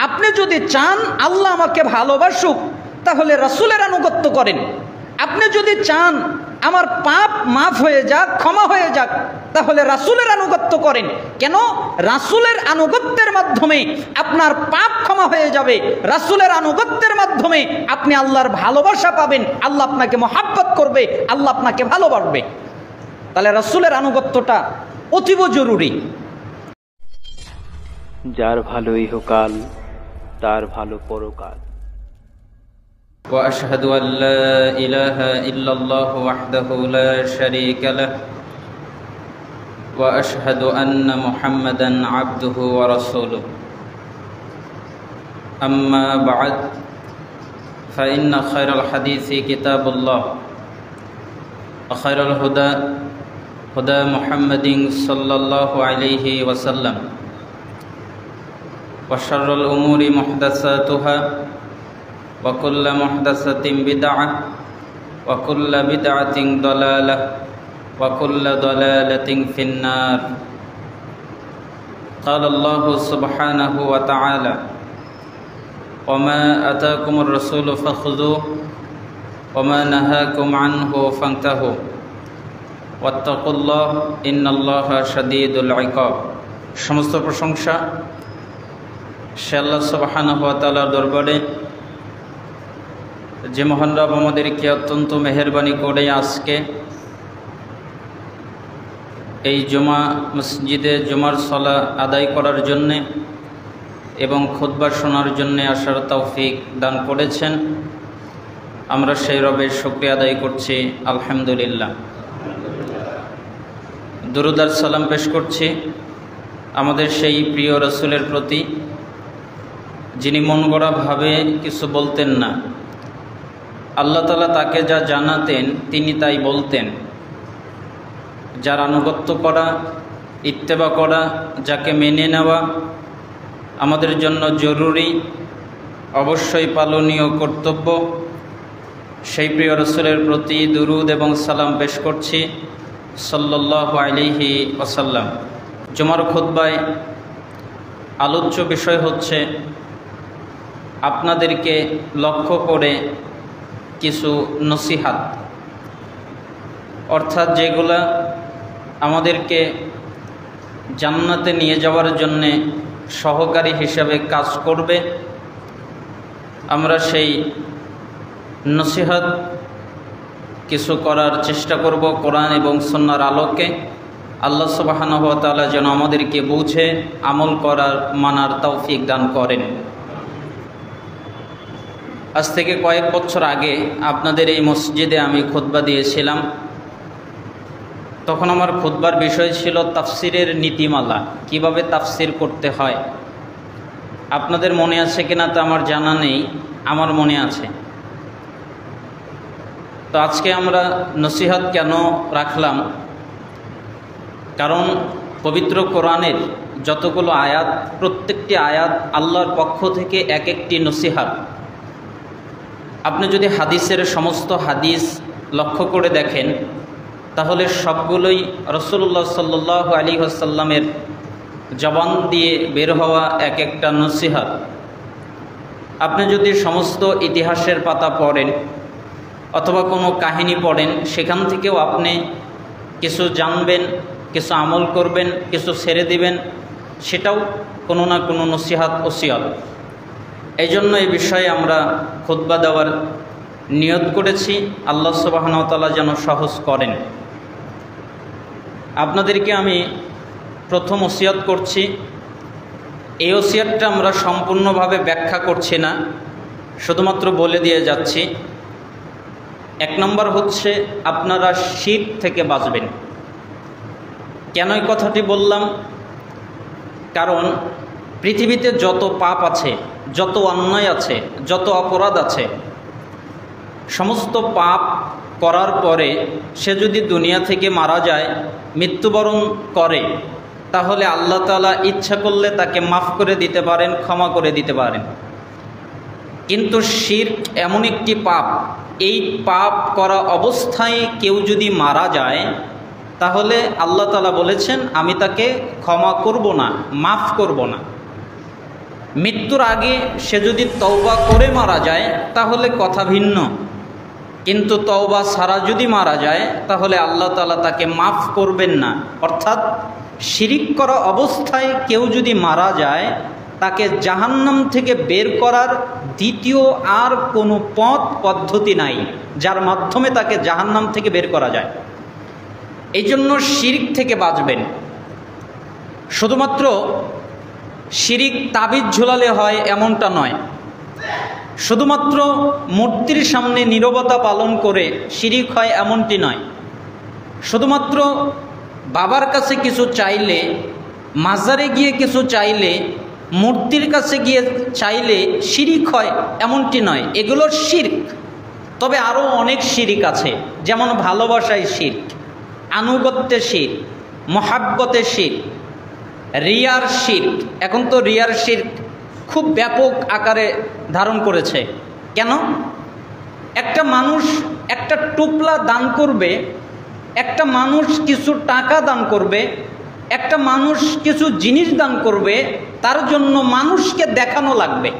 আপনি যদি চান আল্লাহ আমাকে ভালোবাসুক তাহলে রাসূলের আনুগত্য করেন। আপনি যদি চান আমার পাপ মাফ হয়ে যাক, ক্ষমা হয়ে যাক, তাহলে রাসূলের আনুগত্য করেন। কেন? রাসূলের আনুগত্যের মাধ্যমে আপনার পাপ ক্ষমা হয়ে যাবে, রাসূলের আনুগত্যের মাধ্যমে আপনি আল্লাহর ভালোবাসা পাবেন, আল্লাহ আপনাকে মহাব্বত করবে, আল্লাহ আপনাকে ভালোবাসবে। তাহলে রাসূলের আনুগত্যটা অতীব জরুরি। যার ভালো ইহকাল তার ভালো পরকাল। وأشهد أن لا إله إلا الله وحده لا شريك له وأشهد أن محمدا عبده ورسوله أما بعد فإن خير الحديث كتاب الله وخير الهدى هدى محمد صلى الله عليه وسلم وشر الأمور محدثاتها وكل محدثة بدعة وكل بدعة ضلالة وكل ضلالة في النار. قال الله سبحانه وتعالى وما أتاكم الرسول فخذوه وما نهاكم عنه فانتهوا واتقوا الله إن الله شديد العقاب. সমস্ত প্রশংসা সে আল্লাহ সুবহানাহু ওয়া তাআলার দরবারে, যে মহান রব আমাদেরকে অত্যন্ত মেহেরবানি করে আজকে এই জুমা মসজিদে জুমার সালাত আদায় করার জন্যে এবং খুতবা শোনার জন্যে আসার তৌফিক দান করেছেন। আমরা সেই রবের শুকরিয়া আদায় করছি, আলহামদুলিল্লাহ। দুরূদ আর সালাম পেশ করছি আমাদের সেই প্রিয় রাসূলের প্রতি, যিনি মন গড়াভাবে কিছু বলতেন না। আল্লাহ তাআলা তাকে যা জানাতেন তিনি তাই বলতেন। যার আনুগত্য করা, ইত্তেবা করা, যাকে মেনে নেওয়া আমাদের জন্য জরুরি, অবশ্যই পালনীয় কর্তব্য। সেই প্রিয় রাসূলের প্রতি দুরূদ এবং সালাম পেশ করছি সাল্লাল্লাহু আলাইহি ওয়াসাল্লাম। জুমার খুতবায় আলোচ্য বিষয় হচ্ছে আপনাদেরকে লক্ষ্য করে কিছু নসিহাত, অর্থাৎ যেগুলা আমাদেরকে জান্নাতে নিয়ে যাওয়ার জন্যে সহকারী হিসাবে কাজ করবে। আমরা সেই নসিহাত কিছু করার চেষ্টা করব কোরআন এবং সুন্নাহর আলোকে। আল্লাহ সুবহানাহু ওয়া তাআলা যেন আমাদেরকে বুঝে আমল করার, মানার তৌফিক দান করেন। আজ থেকে কয়েক বছর আগে আপনাদের এই মসজিদে আমি খুতবা দিয়েছিলাম। তখন আমার খুতবার বিষয় ছিল তাফসিরের নীতিমালা, কিভাবে তাফসির করতে হয়। আপনাদের মনে আছে কিনা তা আমার জানা নেই, আমার মনে আছে। তো আজকে আমরা নসিহত কেন রাখলাম? কারণ পবিত্র কোরআনের যতগুলো আয়াত, প্রত্যেকটি আয়াত আল্লাহর পক্ষ থেকে এক একটি নসিহত। আপনি যদি হাদিসের সমস্ত হাদিস লক্ষ্য করে দেখেন তাহলে সবগুলোই রাসূলুল্লাহ সাল্লাল্লাহু আলাইহি ওয়াসাল্লামের জবান দিয়ে বের হওয়া এক একটা নসিহত। আপনি যদি সমস্ত ইতিহাসের পাতা পড়েন অথবা কোনো কাহিনী পড়েন, সেখান থেকেও আপনি কিছু জানবেন, কিছু আমল করবেন, কিছু ছেড়ে দিবেন, সেটাও কোনো না কোনো নসিহত ওসিয়ত। এই জন্য এই বিষয়ে আমরা খুতবা দেওয়ার নিয়ত করেছি। আল্লাহ সুবহানাহু ওয়া তাআলা যেন সহজ করেন। আপনাদেরকে আমি প্রথম ওসিয়ত করছি, এই ওসিয়তটা আমরা সম্পূর্ণভাবে ব্যাখ্যা করছি না, শুধুমাত্র বলে দিয়ে যাচ্ছি। এক নম্বর হচ্ছে আপনারা শিরক থেকে বাঁচবেন। কেন এই কথাটি বললাম? কারণ পৃথিবীতে যত পাপ আছে, যত অন্যায় আছে, যত অপরাধ আছে, সমস্ত পাপ করার পরে সে যদি দুনিয়া থেকে মারা যায়, মৃত্যুবরণ করে, তাহলে আল্লাহ তাআলা ইচ্ছা করলে তাকে মাফ করে দিতে পারেন, ক্ষমা করে দিতে পারেন। কিন্তু শিরক এমন একটি পাপ, এই পাপ করা অবস্থায় কেউ যদি মারা যায় তাহলে আল্লাহ তাআলা বলেছেন আমি তাকে ক্ষমা করব না, মাফ করব না। মৃত্যুর আগে সে যদি তওবা করে মারা যায় তাহলে কথা ভিন্ন, কিন্তু তওবা ছাড়া যদি মারা যায় তাহলে আল্লাহ তাআলা তাকে মাফ করবেন না। অর্থাৎ শিরিক করা অবস্থায় কেউ যদি মারা যায় তাকে জাহান্নাম থেকে বের করার দ্বিতীয় আর কোনো পদ্ধতি নাই যার মাধ্যমে তাকে জাহান্নাম থেকে বের করা যায়। এই জন্য শিরিক থেকে বাঁচবেন। শুধুমাত্র শিরিক তাবিজ ঝোলালে হয় এমনটা নয়, শুধুমাত্র মূর্তির সামনে নীরবতা পালন করে শিরিক হয় এমনটি নয়, শুধুমাত্র বাবার কাছে কিছু চাইলে, মাজারে গিয়ে কিছু চাইলে, মূর্তির কাছে গিয়ে চাইলে শিরিক হয় এমনটি নয়, এগুলো শিরক। তবে আরও অনেক শিরিক আছে, যেমন ভালোবাসায় শিরক, আনুগত্যে শিরক, মহাব্বতে শিরক, রিয়ার শিরক। এখন তো রিয়ার শিরক খুব ব্যাপক আকারে ধারণ করেছে। কেন? একটা মানুষ একটা টুপলা দান করবে, একটা মানুষ কিছু টাকা দান করবে, একটা মানুষ কিছু জিনিস দান করবে, তার জন্য মানুষকে দেখানো লাগবে।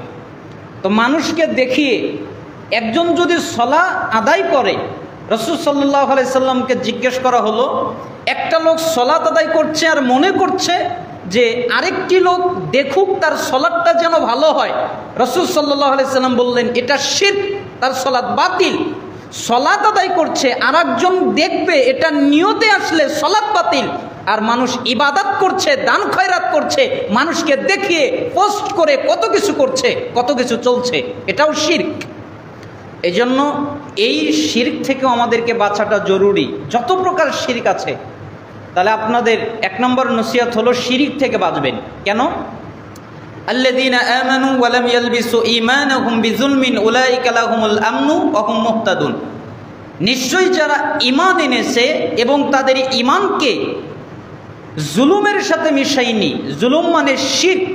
তো মানুষকে দেখিয়ে একজন যদি সলা আদায় করে, রাসূল সাল্লাল্লাহু আলাইহি সাল্লামকে জিজ্ঞেস করা হলো, একটা লোক সলাত আদায় করছে আর মনে করছে যে আরেকটি লোক দেখুক তার সলাতটা যেন ভালো হয়। রাসূল সাল্লাল্লাহু আলাইহি সাল্লাম বললেন এটা শিরক, তার সলাত বাতিল। সলাত আদায় করছে আর একজন দেখবে, এটা নিয়তে আসলে সলাত বাতিল। আর মানুষ ইবাদত করছে, দান খয়রাত করছে, মানুষকে দেখিয়ে পোস্ট করে কত কিছু করছে, কত কিছু চলছে, এটাও শিরক। এজন্য এই শিরক থেকেও আমাদেরকে বাঁচাটা জরুরি। যত প্রকার শিরক আছে, তাহলে আপনাদের 1 নম্বর নসিহত হলো শিরক থেকে বাঁচবেন। কেন? আল্লাযীনা আমানু ওয়া লাম ইয়ালবিসু ঈমানাহুম বিযুলমিন উলাইকা লাহুমুল আমনু ওয়া হুম মুহতাদুন। নিশ্চয়ই যারা ঈমান এনেছে এবং তাদের ঈমানকে জুলুমের সাথে মিশায়নি, জুলুম মানে শিরক,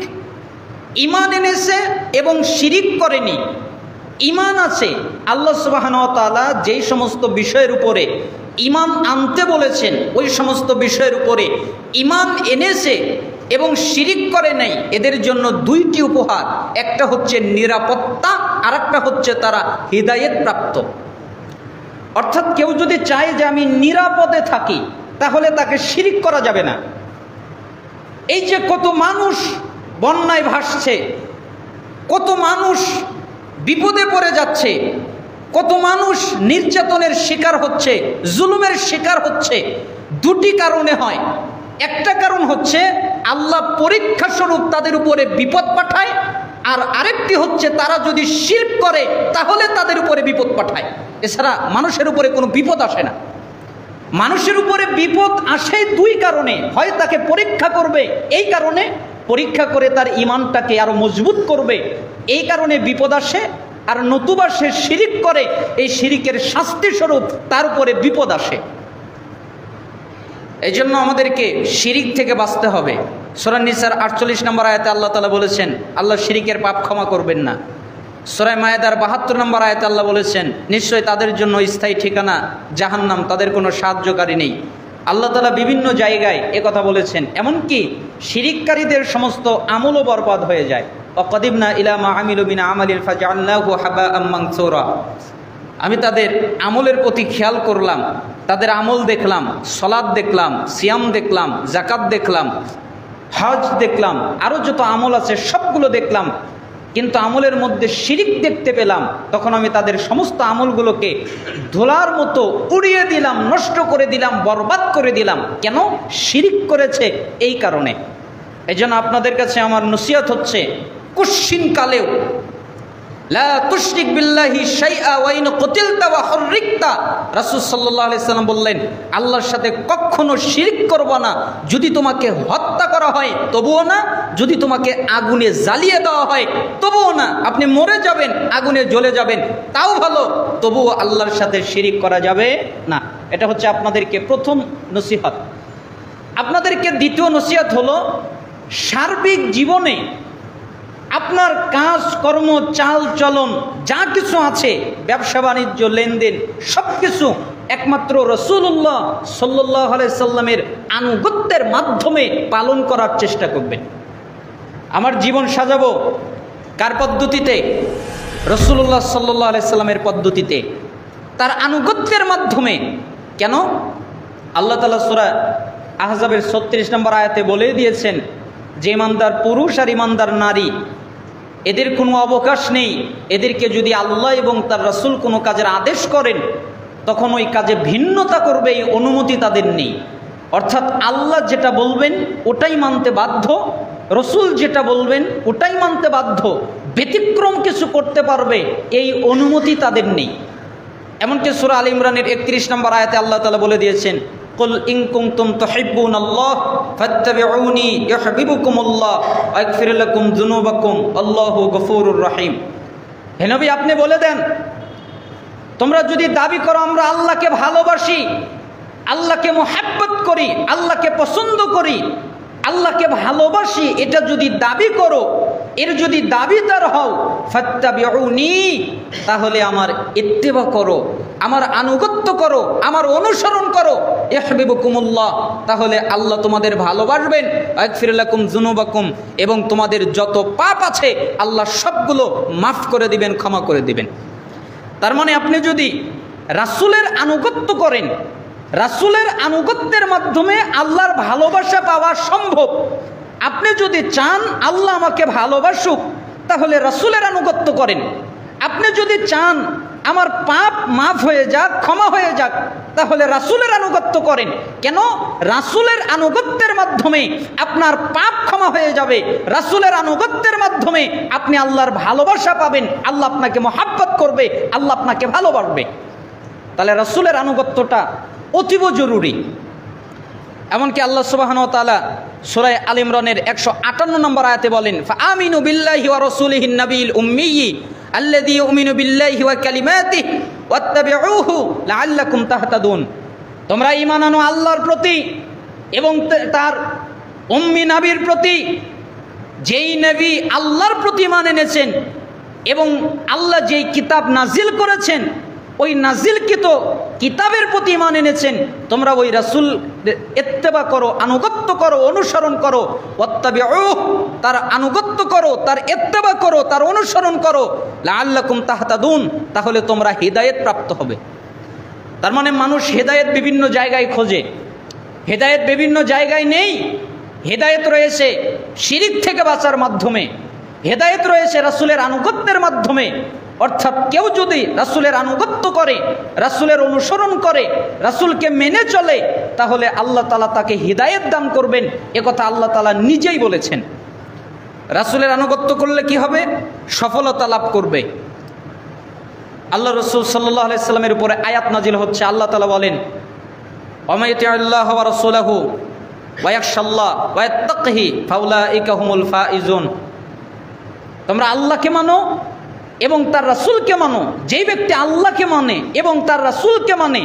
ঈমান এনেছে এবং শিরক করেনি, ঈমান আছে। আল্লাহ সুবহানাহু ওয়া তাআলা যেই সমস্ত বিষয়ের উপরে ঈমান আনতে বলেছেন ওই সমস্ত বিষয়ের উপরে ঈমান এনেছে এবং শিরিক করে নাই, এদের জন্য 2টি উপহার। একটা হচ্ছে নিরাপত্তা, আর একটা হচ্ছে তারা হিদায়াত প্রাপ্ত। অর্থাৎ কেউ যদি চায় যে আমি নিরাপদে থাকি, তাহলে তাকে শিরিক করা যাবে না। এই যে কত মানুষ বন্যায় ভাসছে, কত মানুষ বিপদে পড়ে যাচ্ছে, কত মানুষ নির্যাতনের শিকার হচ্ছে, জুলুমের শিকার হচ্ছে, 2টি কারণে হয়। একটা কারণ হচ্ছে আল্লাহ পরীক্ষা স্বরূপ তাদের উপরে বিপদ পাঠায়, আর আরেকটি হচ্ছে তারা যদি শিরক করে তাহলে তাদের উপরে বিপদ পাঠায়। এছাড়া মানুষের উপরে কোনো বিপদ আসে না। মানুষের উপরে বিপদ আসে 2 কারণে, হয় তাকে পরীক্ষা করবে, এই কারণে পরীক্ষা করে তার ঈমানটাকে আরো মজবুত করবে, এই কারণে বিপদ আসে, আর নতুবা সে শিরিক করে, এই শিরিকের শাস্তি স্বরূপ তার উপরে বিপদ আসে। এই জন্য আমাদেরকে শিরিক থেকে বাঁচতে হবে। সূরা নিসার 48 নম্বর আয়াতে আল্লাহ তাআলা বলেছেন আল্লাহ শিরিকের পাপ ক্ষমা করবেন না। সূরা মায়েদার 72 নম্বর আয়াতে আল্লাহ বলেছেন নিশ্চয় তাদের জন্য স্থায়ী ঠিকানা জাহান্নাম, তাদের কোনো সাহায্যকারী নেই। আল্লাহ তাআলা বিভিন্ন জায়গায় কথা বলেছেন, এমনকি শিরিককারীদের সমস্ত আমলও বরবাদ হয়ে যায়। ওয়াকাদিমনা ইলা মা আমিলু মিন আমালিন ফাজআলনাহু হাবাআম মানসুরা। আমি তাদের আমলের প্রতি খেয়াল করলাম, তাদের আমল দেখলাম, সালাত দেখলাম, সিয়াম দেখলাম, যাকাত দেখলাম, হজ দেখলাম, আরও যত আমল আছে সবগুলো দেখলাম, কিন্তু আমলের মধ্যে শিরিক দেখতে পেলাম। তখন আমি তাদের সমস্ত আমলগুলোকে ধুলার মতো উড়িয়ে দিলাম, নষ্ট করে দিলাম, বরবাদ করে দিলাম। কেন? শিরিক করেছে এই কারণে। এজন্য আপনাদের কাছে আমার নসিহত হচ্ছে, কুশ্চিন কালেও লা তুশরিক বিল্লাহি শাইআ ওয়া ইন কুতিলতা ওয়া হুররিকতা। রাসূল সাল্লাল্লাহু আলাইহি সাল্লাম বললেন আল্লাহর সাথে কখনো শিরক করবে না। যদি তোমাকে হত্যা করা হয় তবুও না, যদি তোমাকে আগুনে জ্বালিয়ে দেওয়া হয় তবুও না। আপনি মরে যাবেন, আগুনে জ্বলে যাবেন, তাও ভালো, তবুও আল্লাহর সাথে শিরক করা যাবে না। এটা হচ্ছে আপনাদেরকে প্রথম নসিহত। আপনাদেরকে দ্বিতীয় নসিহত হলো, সার্বিক জীবনে আপনার কাজ কর্ম, চাল চলন যা কিছু আছে, ব্যবসা বাণিজ্য, লেনদেন, সব কিছু একমাত্র রাসূলুল্লাহ সাল্লাল্লাহু আলাইহি সাল্লামের আনুগত্যের মাধ্যমে পালন করার চেষ্টা করবেন। আমার জীবন সাজাবো কার পদ্ধতিতে? রাসূলুল্লাহ সাল্লাল্লাহু আলাইহি সাল্লামের পদ্ধতিতে, তার আনুগত্যের মাধ্যমে। কেন? আল্লাহ তাআলা সূরা আহজাবের ৩৬ নম্বর আয়াতে বলে দিয়েছেন যে ইমানদার পুরুষ আর ইমানদার নারী এদের কোনো অবকাশ নেই, এদেরকে যদি আল্লাহ এবং তার রাসূল কোনো কাজের আদেশ করেন তখন ওই কাজে ভিন্নতা করবে এই অনুমতি তাদের নেই। অর্থাৎ আল্লাহ যেটা বলবেন ওটাই মানতে বাধ্য, রসুল যেটা বলবেন ওটাই মানতে বাধ্য, ব্যতিক্রম কিছু করতে পারবে এই অনুমতি তাদের নেই। এমনকি সূরা আল ইমরানের ৩১ নম্বর আয়াতে আল্লাহ তাআলা বলে দিয়েছেন, কুল ইন কুনতুম তুহিব্বুনাল্লাহ ফাত্তাবিউনি ইউহিব্বুকুমুল্লাহ ওয়া ইয়াগফির লাকুম যুনুবাকুম আল্লাহু গফুরুর রহিম। হে নবী, আপনি বলে দেন, তোমরা যদি দাবি করো আমরা আল্লাহকে ভালোবাসি, আল্লাহকে মুহাব্বত করি, আল্লাহকে পছন্দ করি, আল্লাহকে ভালোবাসি, এটা যদি দাবি করো, এর যদি দাবিদার হও, ফাত্তাবিউনি, তাহলে আমার ইত্তিবা করো, আমার আনুগত্য করো, আমার অনুসরণ করো, ইউহিব্বুকুমুল্লাহ, তাহলে আল্লাহ তোমাদের ভালোবাসবেন, ইয়াগফির লাকুম যুনুবাকুম, এবং তোমাদের যত পাপ আছে আল্লাহ সবগুলো মাফ করে দিবেন, ক্ষমা করে দিবেন। তার মানে আপনি যদি রাসূলের আনুগত্য করেন, রাসূলের আনুগত্যের মাধ্যমে আল্লাহর ভালোবাসা পাওয়া সম্ভব। আপনি যদি চান আল্লাহ আমাকে ভালোবাসুক, তাহলে রাসূলের আনুগত্য করেন। আপনি যদি চান আমার পাপ মাফ হয়ে যাক, ক্ষমা হয়ে যাক, তাহলে রাসূলের আনুগত্য করেন। কেন? রাসূলের আনুগত্যের মাধ্যমে আপনার পাপ ক্ষমা হয়ে যাবে, রাসূলের আনুগত্যের মাধ্যমে আপনি আল্লাহর ভালোবাসা পাবেন, আল্লাহ আপনাকে মহাব্বত করবে, আল্লাহ আপনাকে ভালোবাসবে। তাহলে রাসূলের আনুগত্যটা অতীব জরুরি। এমনকি আল্লাহ সুবহানাহু ওয়া তাআলা সূরা আল ইমরানের ১৫৮ নম্বর আয়াতে বলেন, ফাআমিনু বিল্লাহি ওয়া রাসূলিহিন নাবিয়িল উম্মিয়্যি আল্লাযী ইউমিনু বিল্লাহি ওয়া কালিমাতিহি ওয়াত্তাবিউহু লাআল্লাকুম তাহতাদুন। তোমরা ঈমান আনো আল্লাহর প্রতি এবং তার উম্মি নবীর প্রতি, যেই নবী আল্লাহর প্রতি ঈমান এনেছেন এবং আল্লাহ যেই কিতাব নাজিল করেছেন ওই নাজিলকৃত কিতাবের প্রতি ঈমান এনেছেন, তোমরা ওই রাসূল ইত্তেবা করো, আনুগত্য করো, অনুসরণ করো, ওয়াত্তাবিউহু, তার আনুগত্য করো, তার ইত্তেবা করো, তার অনুসরণ করো, লাআল্লাকুম তাহতাদুন, তাহলে তোমরা হিদায়াত প্রাপ্ত হবে। তার মানে মানুষ হিদায়াত বিভিন্ন জায়গায় খোঁজে, হিদায়াত বিভিন্ন জায়গায় নেই। হিদায়াত রয়েছে শিরিক থেকে বাঁচার মাধ্যমে, হিদায়াত রয়েছে রাসূলের আনুগত্যের মাধ্যমে। অর্থাৎ কেউ যদি রাসূলের আনুগত্য করে, রাসূলের অনুসরণ করে, রাসূলকে মেনে চলে, তাহলে আল্লাহ তাআলা তাকে হিদায়াত দান করবেন, একথা আল্লাহ তাআলা নিজেই বলেছেন। রাসূলের আনুগত্য করলে কি হবে? সফলতা লাভ করবে। আল্লাহ রাসূল সাল্লাল্লাহু আলাইহি সাল্লামের উপরে আয়াত নাজিল হচ্ছে, আল্লাহ তাআলা বলেন, ওয়া মান ইউতি'আল্লাহ ওয়া রাসূলাহু ওয়া ইয়াখশাল্লাহ ওয়া ইয়াত্তাকিহি ফাউলাইকা হুমুল ফাইজুন। তোমরা আল্লাহকে মানো এবং তার রাসূলকে মানো। যেই ব্যক্তি আল্লাহকে মানে এবং তার রাসূলকে মানে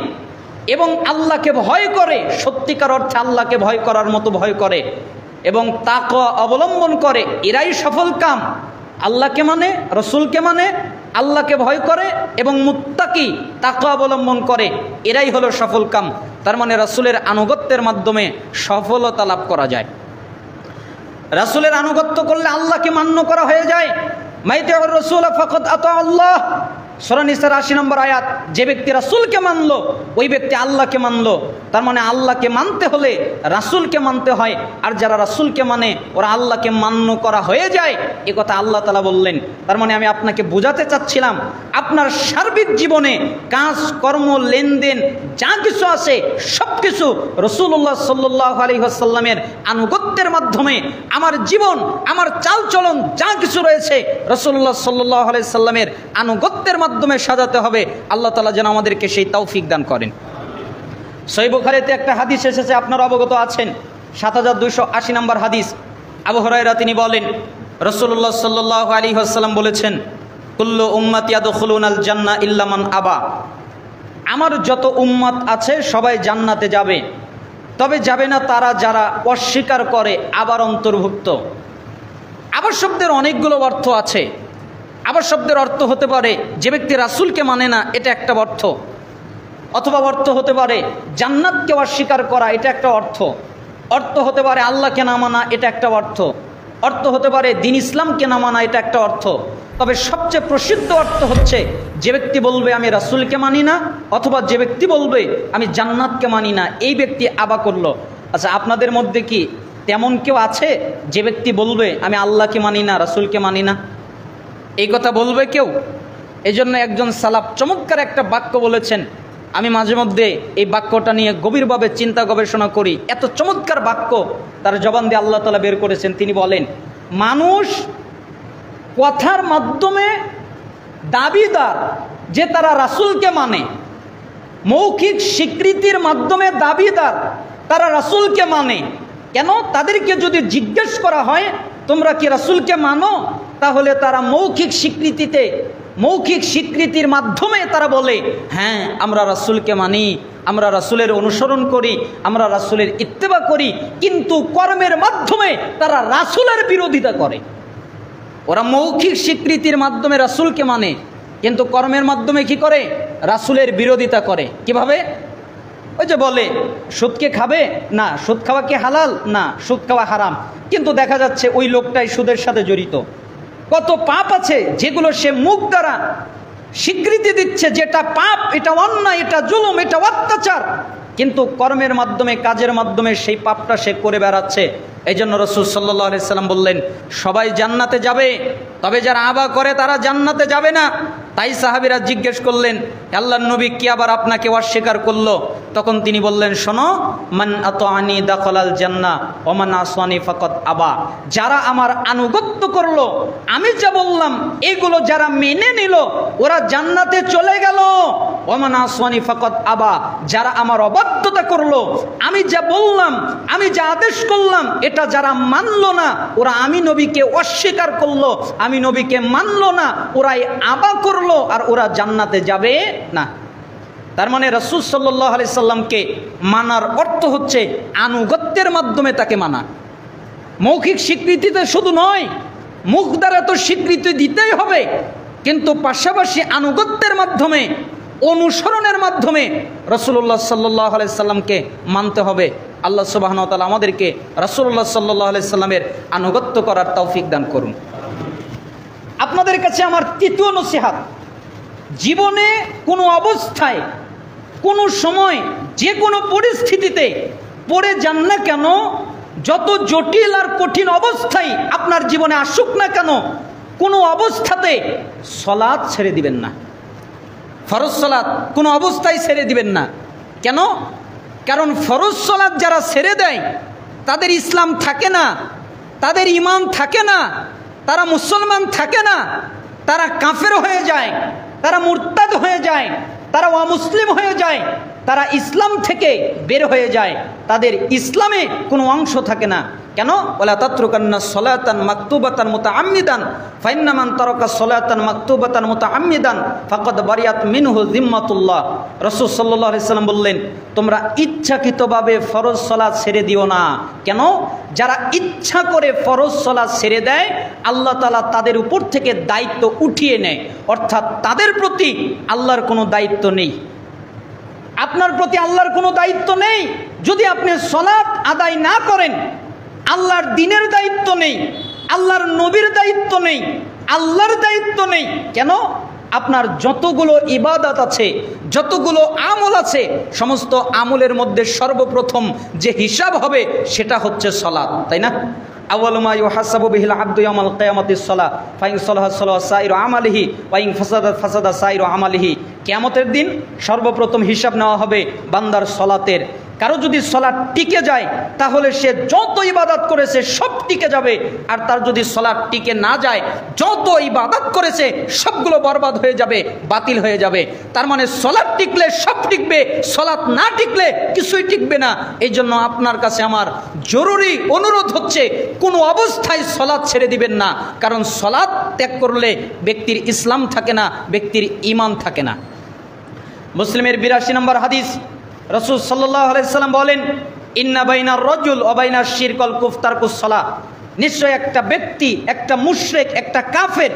এবং আল্লাহকে ভয় করে, সত্যিকার অর্থে আল্লাহকে ভয় করার মতো ভয় করে এবং তাকওয়া অবলম্বন করে, এরাই সফল কাম। আল্লাহকে মানে, রাসূলকে মানে, আল্লাহকে ভয় করে এবং মুত্তাকি, তাকওয়া অবলম্বন করে, এরাই হলো সফল কাম। তার মানে রাসূলের আনুগত্যের মাধ্যমে সফলতা লাভ করা যায়। রাসূলের আনুগত্য করলে আল্লাহকে মান্য করা হয়ে যায়। মাইতিউর রাসূল ফাকাদ আতা আল্লাহ, সূরা নিসার ৮০ নম্বর আয়াত। যে ব্যক্তি রাসূলকে মানলো ওই ব্যক্তি আল্লাহকে মানলো। তার মানে আল্লাহকে মানতে হলে রাসূলকে মানতে হয়, আর যারা রাসূলকে মানে ওরা আল্লাহকে মান্য করা হয়ে যায়, এ কথা আল্লাহ তাআলা বললেন। তার মানে আমি আপনাকে বোঝাতে চাচ্ছিলাম, আপনার সার্বিক জীবনে কাজ কর্ম লেনদেন যা কিছু আছে সব কিছু রাসূলুল্লাহ সাল্লাল্লাহু আলাইহি ওয়াসাল্লামের আনুগত্যের মাধ্যমে, আমার জীবন, আমার চালচলন যা কিছু রয়েছে রাসূলুল্লাহ সাল্লাল্লাহু আলাইহি ওয়াসাল্লামের আনুগত্যের মাধ্যমে সাজাতে হবে। আল্লাহ তাআলা যেন আমাদেরকে সেই তৌফিক দান করেন। সহিহ বুখারীতে একটা হাদিস এসেছে, আপনারা অবগত আছেন, ৭২৮০ নম্বর হাদিস। আবু হুরায়রা তিনি বলেন, রাসূলুল্লাহ সাল্লাল্লাহু আলাইহি ওয়াসাল্লাম বলেছেন, কুল্লু উম্মতি ইয়াদখুলুনাল জান্নাহ ইল্লা মান আবা। আমার যত উম্মত আছে সবাই জান্নাতে যাবে, তবে যাবে না তারা যারা অস্বীকার করে, আবার অন্তর্ভুক্ত। আবার শব্দের অনেকগুলো অর্থ আছে। আবার শব্দের অর্থ হতে পারে যে ব্যক্তি রাসূলকে মানে না, এটা একটা অর্থ। অথবা অর্থ হতে পারে জান্নাতকে অস্বীকার করা, এটা একটা অর্থ। অর্থ হতে পারে আল্লাহকে না মানা, এটা একটা অর্থ। অর্থ হতে পারে দিন ইসলামকে না মানা, এটা একটা অর্থ। তবে সবচেয়ে প্রসিদ্ধ অর্থ হচ্ছে যে ব্যক্তি বলবে আমি রাসূলকে মানি না, অথবা যে ব্যক্তি বলবে আমি জান্নাতকে মানি না, এই ব্যক্তি আবা করলো। আচ্ছা, আপনাদের মধ্যে কি তেমন কেউ আছে যে ব্যক্তি বলবে আমি আল্লাহকে মানি না, রাসূলকে মানি না? এই কথা বলবে কেউ? এই জন্য একজন সালাফ চমৎকার একটা বাক্য বলেছেন, আমি মাঝে মধ্যে এই বাক্যটা নিয়ে গভীরভাবে চিন্তা গবেষণা করি। এত চমৎকার বাক্য তার জবান দিয়ে আল্লাহ তাআলা বের করেছেন। তিনি বলেন, মানুষ কথার মাধ্যমে দাবিদার যে তারা রাসূলকে মানে, মৌখিক স্বীকৃতির মাধ্যমে দাবিদার তারা রাসূলকে মানে। কেন? তাদেরকে যদি জিজ্ঞেস করা হয় তোমরা কি রাসূলকে মানো, তাহলে তারা মৌখিক স্বীকৃতির মাধ্যমে তারা বলে হ্যাঁ আমরা রাসূলকে মানি, আমরা রাসূলের অনুসরণ করি, আমরা রাসূলের ইত্তেবা করি। কিন্তু কর্মের মাধ্যমে তারা রাসূলের বিরোধিতা করে। ওরা মৌখিক স্বীকৃতির মাধ্যমে রাসূলকে মানে, কিন্তু কর্মের মাধ্যমে কি করে? রাসূলের বিরোধিতা করে। কিভাবে? ওই যে বলে সুদকে খাবে না, সুদ খাওয়া কি হালাল? না, সুদ খাওয়া হারাম। কিন্তু দেখা যাচ্ছে ওই লোকটাই সুদের সাথে জড়িত। কত পাপ আছে যেগুলো সে মুখ দ্বারা স্বীকৃতি দিচ্ছে যেটা পাপ, এটা অন্যায়, এটা জুলুম, এটা অত্যাচার, কিন্তু কর্মের মাধ্যমে, কাজের মাধ্যমে সেই পাপটা সে করে বেড়াচ্ছে। এই জন্য রাসূল সাল্লাল্লাহু আলাইহি সাল্লাম বললেন সবাই জান্নাতে যাবে, তবে যারা আবা করে তারা জান্নাতে যাবে না। তাই সাহাবীরা জিজ্ঞেস করলেন, আল্লাহর নবী কি আবার আপনাকে অস্বীকার করলো? তখন তিনি বললেন, শোনো, মান আতাআনি দাখালাল জান্নাহ ওয়া মান আসানি ফাকাদ আবা। যারা আমার আনুগত্য করলো, আমি যা বললাম এগুলো যারা মেনে নিল, ওরা জান্নাতে চলে গেল। ওয়া মান আসানি ফাকাদ আবা। যারা আমার অবাধ্যতা করলো, আমি যা বললাম, আমি যা আদেশ করলাম, এটা যারা মানলো না, ওরা আমি নবীকে অস্বীকার করলো, আমি নবীকে মানলো না, ওরাই আবা করলো, আর ওরা জান্নাতে যাবে না। তার মানে রাসূল সাল্লাল্লাহু আলাইহি সাল্লামকে মানার অর্থ হচ্ছে আনুগত্যের মাধ্যমে তাকে মানা। মৌখিক স্বীকৃতিতে শুধু নয়, মুখ দ্বারা তো স্বীকৃতি দিতেই হবে, কিন্তু পাশাপাশি আনুগত্যের মাধ্যমে, অনুসরণের মাধ্যমে রাসূলুল্লাহ সাল্লাল্লাহু আলাইহি সাল্লামকে মানতে হবে। আল্লাহ সুবহানাহু ওয়া তাআলা আমাদেরকে রাসূলুল্লাহ সাল্লাল্লাহু আলাইহি সাল্লামের আনুগত্য করার তৌফিক দান করুন। আপনাদের কাছে আমার তৃতীয় নসিহত, জীবনে কোনো অবস্থায়, কোনো সময়, যে কোনো পরিস্থিতিতে পড়ে যান না কেন, যত জটিল আর কঠিন অবস্থায় আপনার জীবনে আসুক না কেন, কোনো অবস্থাতে সালাত ছেড়ে দিবেন না। ফরজ সালাত কোনো অবস্থায় ছেড়ে দিবেন না। কেন? কারণ ফরজ সালাত যারা ছেড়ে দেয় তাদের ইসলাম থাকে না, তাদের ঈমান থাকে না, তারা মুসলমান থাকে না, তারা কাফের হয়ে যায়, তারা মুরতাদ হয়ে যায়, তারা অমুসলিম হয়ে যায়, তারা ইসলাম থেকে বের হয়ে যায়, তাদের ইসলামে কোনো অংশ থাকে না। কেন? ওয়ালা তাতরুকান্না সলাতান মাকতুবাতান মুতাআম্মিদান ফাইন্না মান তারাকা সলাতান মাকতুবাতান মুতাআম্মিদান ফাকাদ বারিয়াত মিনহু যিম্মাতুল্লাহ। রাসূল সাল্লাল্লাহু আলাইহি সাল্লাম বললেন, তোমরা ইচ্ছাকৃতভাবে ফরজ সালাত ছেড়ে দিও না। কেন? যারা ইচ্ছা করে ফরজ সালাত ছেড়ে দেয়, আল্লাহ তাআলা তাদের উপর থেকে দায়িত্ব উঠিয়ে নেয়, অর্থাৎ তাদের প্রতি আল্লাহর কোনো দায়িত্ব নেই। আপনার প্রতি আল্লাহর কোনো দায়িত্ব নেই। যদি আপনি সালাত আদায় না করেন, আল্লাহর দ্বীনের দায়িত্ব নেই, আল্লাহর নবীর দায়িত্ব নেই, আল্লাহর দায়িত্ব নেই। কেন? আপনার যতগুলো ইবাদত আছে, যতগুলো আমল আছে, সমস্ত আমলের মধ্যে সর্বপ্রথম যে হিসাব হবে সেটা হচ্ছে সালাত, তাই না? আউয়ালু মা ইউহাসাবু বিহিল আবদু ইয়াউমাল কিয়ামাতিস সালাহ ফাইন সালাহা সালাহা সাইরু আমালিহি ওয়া ইন ফাসাদাত ফাসাদা সাইরু আমালিহি। কিয়ামতের দিন সর্বপ্রথম হিসাব নেওয়া হবে বান্দার সালাতের। কারো যদি সালাত টিকে যায় তাহলে সে যত ইবাদত করেছে সব টিকে যাবে, আর তার যদি সালাত টিকে না যায়, যত ইবাদত করেছে সবগুলো বরবাদ হয়ে যাবে, বাতিল হয়ে যাবে। তার মানে সালাত টিকলে সব টিকবে, সালাত না টিকলে কিছুই টিকবে না। এই জন্য আপনার কাছে আমার জরুরি অনুরোধ হচ্ছে, কোনো অবস্থায় সালাত ছেড়ে দিবেন না, কারণ সালাত ত্যাগ করলে ব্যক্তির ইসলাম থাকে না, ব্যক্তির ঈমান থাকে না। মুসলিমের ৮২ নম্বর হাদিস, রাসূল সাল্লাল্লাহু আলাইহি সাল্লাম বলেন, ইন্না বাইনার রাজুল ওয়া বাইনাশ শিরকাল কুফতারকুস সালাহ। নিশ্চয় একটা ব্যক্তি, একটা মুশরিক, একটা কাফের,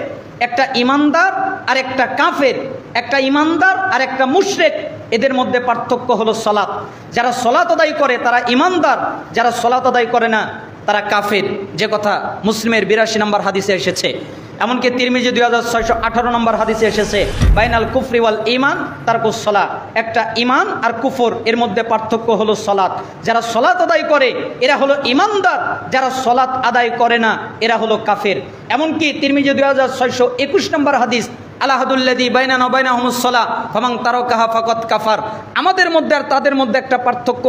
একটা ইমানদার আর একটা কাফের, একটা ইমানদার আর একটা মুশরিক, এদের মধ্যে পার্থক্য হলো সালাত। যারা সালাত আদায় করে তারা ইমানদার, যারা সালাত আদায় করে না তারা কাফের, যে কথা মুসলিমের 82 নম্বর হাদিসে এসেছে। এমনকি তিরমিজি 2618 নম্বর হাদিসে এসেছে, বাইনাল কুফরি ওয়াল ঈমান তারকুস সালাহ, একটা ঈমান আর কুফর এর মধ্যে পার্থক্য হলো সালাত। যারা সালাত আদায় করে এরা হলো ঈমানদার, যারা সালাত আদায় করে না এরা হলো কাফের। এমনকি তিরমিজি 2621 নম্বর হাদিস, আলাহাদুল্লাযী বাইনানা ওয়া বাইনাহুমুস সালাহ ফামান তারাকাহা ফাকাদ কাফার, আমাদের মধ্যে আর তাদের মধ্যে একটা পার্থক্য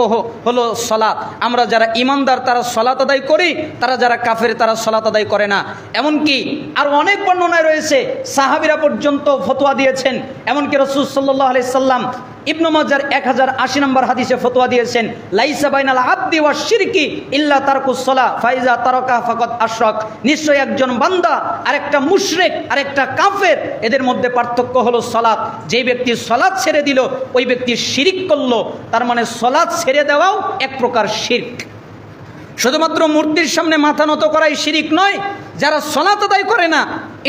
হলো সালাত। আমরা যারা ঈমানদার তারা সালাত আদায় করি, তারা যারা কাফের তারা সালাত আদায় করে না। এমনকি আর অনেক বর্ণনায় রয়েছে, সাহাবীরা পর্যন্ত ফতোয়া দিয়েছেন। এমনকি রাসূল সাল্লাল্লাহু আলাইহি সাল্লাম ইবনে মাজার 1080 নম্বর হাদিসে ফতোয়া দিয়েছেন, লাইসা বাইনাল আবদি ওয়াশ শিরকি ইল্লা তারকুস সালাহ ফাইজা তারাকা ফাকাদ আশরাক, নিশ্চয় একজন বান্দা আর একটা মুশরিক আর একটা কাফের এদের মধ্যে পার্থক্য হলো সালাত। যে ব্যক্তি সালাত ছেড়ে দিল ওই ব্যক্তি শিরক করলো। তার মানে সালাত ছেড়ে দেওয়াও এক প্রকার শিরক। শুধুমাত্র মূর্তির সামনে মাথা নত করাই শিরিক নয়, যারা সালাত আদায় করে না